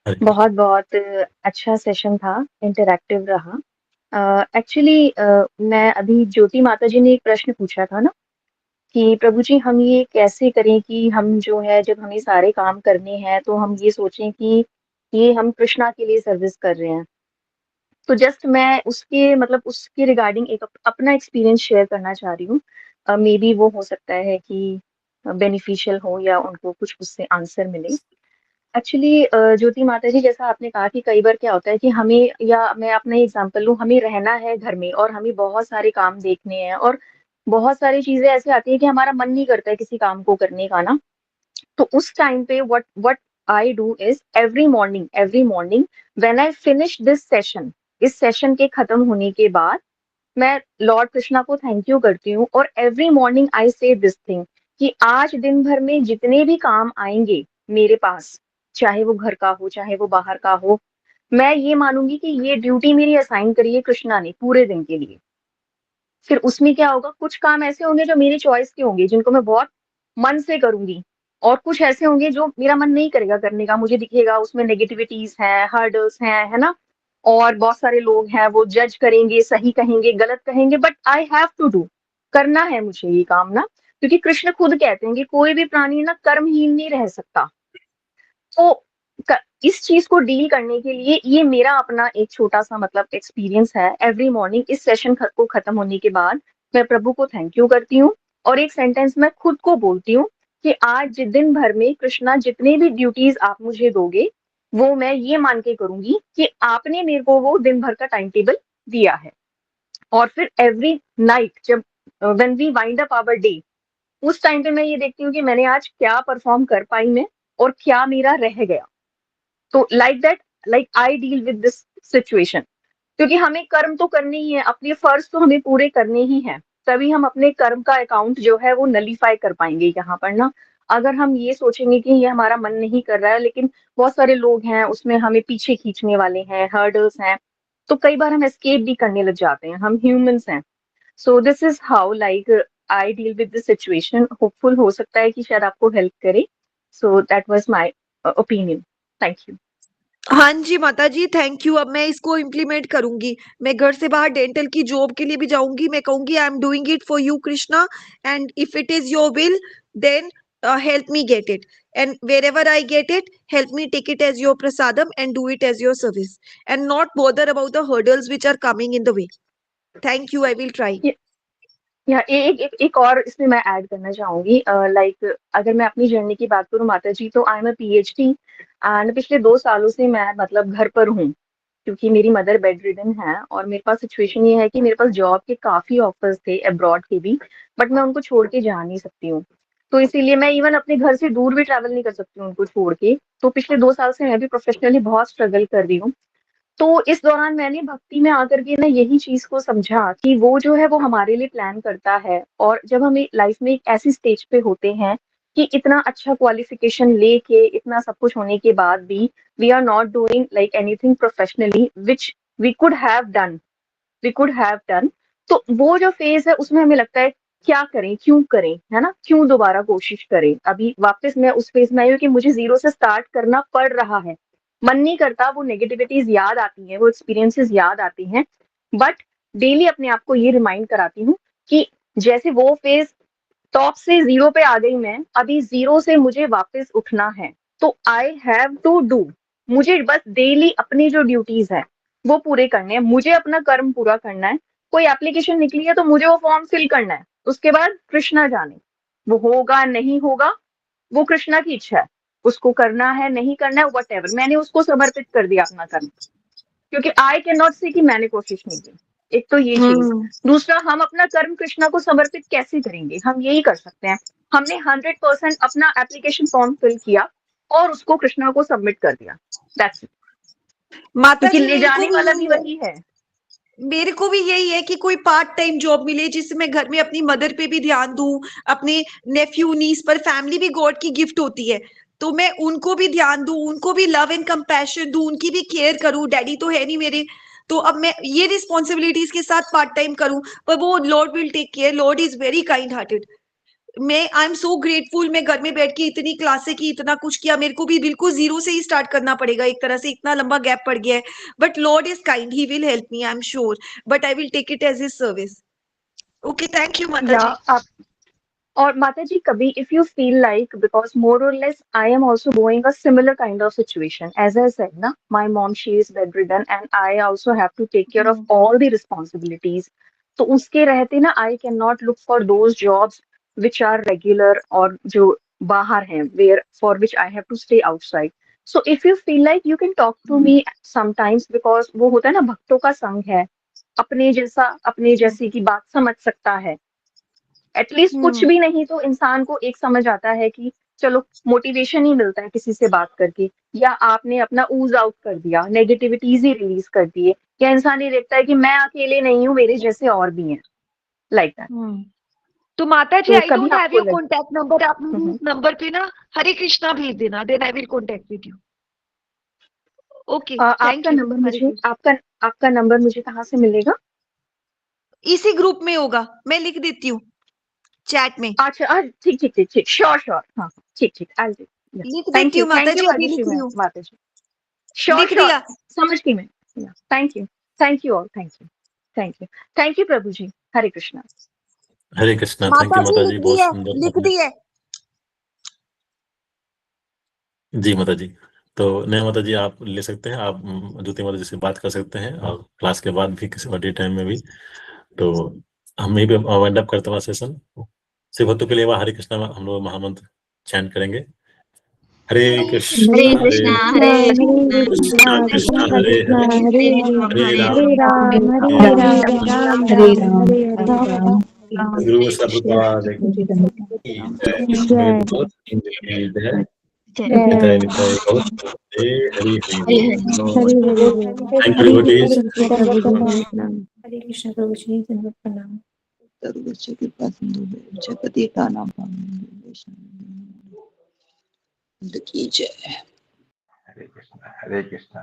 बहुत बहुत अच्छा सेशन था, इंटरैक्टिव रहा। एक्चुअली मैं अभी ज्योति माता जी ने एक प्रश्न पूछा था ना कि प्रभु जी हम ये कैसे करें कि हम जो है जब हमें सारे काम करने हैं तो हम ये सोचें कि ये हम कृष्णा के लिए सर्विस कर रहे हैं। तो जस्ट मैं उसके मतलब उसके रिगार्डिंग एक अपना एक्सपीरियंस शेयर करना चाह रही हूँ। मे बी वो हो सकता है कि बेनिफिशियल हो या उनको कुछ उससे आंसर मिले। एक्चुअली ज्योति माता जी जैसा आपने कहा कि कई बार क्या होता है कि हमें या मैं अपना एग्जांपल लूं, हमें रहना है घर में और हमें बहुत सारे काम देखने हैं और बहुत सारी चीजें ऐसे आती है कि हमारा मन नहीं करता है किसी काम को करने का ना। तो उस टाइम पे what I do is every morning when I finish this session, इस सेशन के खत्म होने के बाद मैं लॉर्ड कृष्णा को थैंक यू करती हूँ और एवरी मॉर्निंग आई से दिस थिंग कि आज दिन भर में जितने भी काम आएंगे मेरे पास, चाहे वो घर का हो चाहे वो बाहर का हो, मैं ये मानूंगी कि ये ड्यूटी मेरी असाइन करी है कृष्णा ने पूरे दिन के लिए। फिर उसमें क्या होगा, कुछ काम ऐसे होंगे जो मेरी चॉइस के होंगे जिनको मैं बहुत मन से करूंगी और कुछ ऐसे होंगे जो मेरा मन नहीं करेगा करने का, मुझे दिखेगा उसमें नेगेटिविटीज हैं, हर्डल्स हैं, है ना। और बहुत सारे लोग हैं वो जज करेंगे, सही कहेंगे गलत कहेंगे, but I have to do, करना है मुझे ये काम ना, क्योंकि कृष्ण खुद कहते हैं कि कोई भी प्राणी ना कर्महीन नहीं रह सकता। तो इस चीज को डील करने के लिए ये मेरा अपना एक छोटा सा मतलब एक्सपीरियंस है। एवरी मॉर्निंग इस सेशन को खत्म होने के बाद मैं प्रभु को थैंक यू करती हूँ और एक सेंटेंस मैं खुद को बोलती हूँ कि आज दिन भर में कृष्णा जितने भी ड्यूटीज आप मुझे दोगे वो मैं ये मान के करूंगी कि आपने मेरे को वो दिन भर का टाइम टेबल दिया है। और फिर एवरी नाइट जब when we wind up our day, उस टाइम पे मैं ये देखती हूँ कि मैंने आज क्या परफॉर्म कर पाई मैं और क्या मेरा रह गया। तो like that, like I deal with this situation, क्योंकि हमें कर्म तो करने ही है, अपने फर्ज तो हमें पूरे करने ही हैं, तभी हम अपने कर्म का अकाउंट जो है वो नलीफाई कर पाएंगे यहाँ पर ना। अगर हम ये सोचेंगे कि ये हमारा मन नहीं कर रहा है लेकिन बहुत सारे लोग हैं उसमें हमें पीछे खींचने वाले हैं, हर्डल्स हैं, तो कई बार हम एस्केप भी करने लग जाते हैं, हम ह्यूमंस हैं। So this is how like I deal with this situation. Hopeful हो सकता है कि शायद आपको हेल्प करे। So that was my opinion. Thank you. हाँ जी माता जी, थैंक यू। अब मैं इसको इम्प्लीमेंट करूंगी। मैं घर से बाहर डेंटल की जॉब के लिए भी जाऊंगी, मैं कहूंगी I am doing it for you Krishna, and if it is your will then help me get it, and wherever I get it, help me take it as your prasadam and do it as your service, and not bother about the hurdles which are coming in the way. Thank you, I will try. या एक और इसमें मैं add करना चाहूंगी। Like अगर मैं अपनी जर्नी की बात करूं माता जी, तो I am a PhD and पिछले 2 सालों से मैं मतलब घर पर हूँ क्योंकि मेरी मदर बेड रिडन है और मेरे पास सिचुएशन ये है कि मेरे पास जॉब के काफी ऑफर्स थे अब्रॉड के भी, बट मैं उनको छोड़ के जा नहीं सकती हूँ। तो इसीलिए मैं इवन अपने घर से दूर भी ट्रैवल नहीं कर सकती हूँ उनको छोड़ के। तो पिछले 2 साल से मैं भी प्रोफेशनली बहुत स्ट्रगल कर रही हूँ। तो इस दौरान मैंने भक्ति में आकर के ना यही चीज को समझा कि वो जो है वो हमारे लिए प्लान करता है, और जब हम लाइफ में एक ऐसी स्टेज पे होते हैं कि इतना अच्छा क्वालिफिकेशन लेके इतना सब कुछ होने के बाद भी we are not doing like anything professionally which we could have done, तो वो जो फेज है उसमें हमें लगता है क्या करें, क्यों करें, है ना, क्यों दोबारा कोशिश करें। अभी वापस मैं उस फेज में आई हूँ कि मुझे जीरो से स्टार्ट करना पड़ रहा है, मन नहीं करता, वो नेगेटिविटीज याद आती हैं, वो एक्सपीरियंसेस याद आती हैं, बट डेली अपने आप को ये रिमाइंड कराती हूँ कि जैसे वो फेज टॉप से जीरो पे आ गई मैं, अभी जीरो से मुझे वापस उठना है, तो आई हैव टू डू, मुझे बस डेली अपनी जो ड्यूटीज है वो पूरे करने हैं, मुझे अपना कर्म पूरा करना है। कोई एप्लीकेशन निकली है तो मुझे वो फॉर्म फिल करना है, उसके बाद कृष्णा जाने वो होगा नहीं होगा, वो कृष्णा की इच्छा है, उसको करना है नहीं करना है वट मैंने उसको समर्पित कर दिया अपना कर्म, क्योंकि आई कैन नॉट से कि मैंने कोशिश नहीं की। एक तो ये चीज, दूसरा हम अपना कर्म कृष्णा को समर्पित कैसे करेंगे, हम यही कर सकते हैं, हमने 100% अपना एप्लीकेशन फॉर्म फिल किया और उसको कृष्णा को सबमिट कर दिया, दैट्स इट। माता क्योंकि जी ले जाने वाला भी वही है। मेरे को भी यही है कि कोई पार्ट टाइम जॉब मिले जिससे मैं घर में अपनी मदर पे भी ध्यान दूं, अपने नेफ्यू नीस पर, फैमिली भी गॉड की गिफ्ट होती है, तो मैं उनको भी ध्यान दूं, उनको भी लव एंड कंपैशन दूं, उनकी भी केयर करूं। डैडी तो है नहीं मेरे, तो अब मैं ये रिस्पॉन्सिबिलिटीज के साथ पार्ट टाइम करूं, पर वो lord will take care, lord is very kind hearted. मैं आई एम सो ग्रेटफुल, मैं घर में बैठ के इतनी क्लासे की, इतना कुछ किया, मेरे को भी बिल्कुल जीरो से ही स्टार्ट करना पड़ेगा एक तरह से, इतना लंबा गैप पड़ गया है, but Lord is kind, he will help me, I am sure, but I will take it as his service. Okay, thank you माता जी। आप और माता जी, कभी if you feel like, because more or less I am also going a similar kind of situation, as I said ना, my mom she is bedridden and I also have to take care of all the responsibilities. तो उसके रहते ना, I can not look for those jobs which are regular और जो बाहर हैं, where for which I have to stay outside. So if you feel like you can talk to me sometimes, because वो होता है ना, भक्तों का संग है, अपने जैसा अपने जैसी की बात समझ सकता है। एटलीस्ट कुछ भी नहीं तो इंसान को एक समझ आता है कि चलो मोटिवेशन ही मिलता है किसी से बात करके, या आपने अपना ऊज आउट कर दिया, नेगेटिविटीज ही रिलीज कर दिए, या इंसान ये देखता है कि मैं अकेले नहीं हूँ, मेरे जैसे और भी हैं, लाइक दैट। तो माता जी, तो आई कभी डोंट हैव आपको योर लगे कॉन्टैक्ट नंबर, आप मुझे इस नंबर पे ना हरे कृष्णा भेज देना, then I will contact with you. Okay, thank आपका यू। नंबर मुझे आपका नंबर मुझे कहाँ से मिलेगा? इसी ग्रुप में होगा, मैं लिख देती हूँ चैट में। अच्छा, ठीक ठीक ठीक ठीक, श्योर श्योर, हाँ ठीक ठीक, आई विल। लिख थैंक देती यू हूँ माता जी, अभी भाग्यश्री लिख रही मैम, हूँ, माता जी, श्योर लिख श्योर, दिया। समझ गई मैं। Thank you, thank you all, thank you, thank you, thank you प्रभु जी, हरे कृष्णा। हरे कृष्णा। थैंक माता यू जी माता जी, लिख दी बहुत है, सुंदर लिख आपने। दी है। जी माता जी। तो नहीं माता जी, आप ले सकते हैं, आप ज्योति माता जी से बात कर सकते हैं, और क्लास के बाद भी किसी और टाइम में भी। तो हम यहीं पे वाइंड अप करते हैं सेशन। शिव भक्तों के लिए हरे कृष्णा हम लोग महामंत्र चैंट करेंगे। हरे कृष्णा हरे हरे कृष्णा कृष्णा हरे कृष्णा कृष्णा हरे हरे हरे हरे हरे राम राम हरे हरे राम राम राम हरे हरे। गुरु प्रभुपाद की जय। जय जय जय निताय निताय गौर हरि हरि हरे बोल। हरे हरे बोल। Thank you Hare devotees. Krishna प्रभु जी दंडवत प्रणाम। हरे कृष्ण प्रभु जी दंडवत प्रणाम। सर्वस्य कृपा सिंधु जपति का नाम की जय। हरे कृष्णा हरे कृष्णा।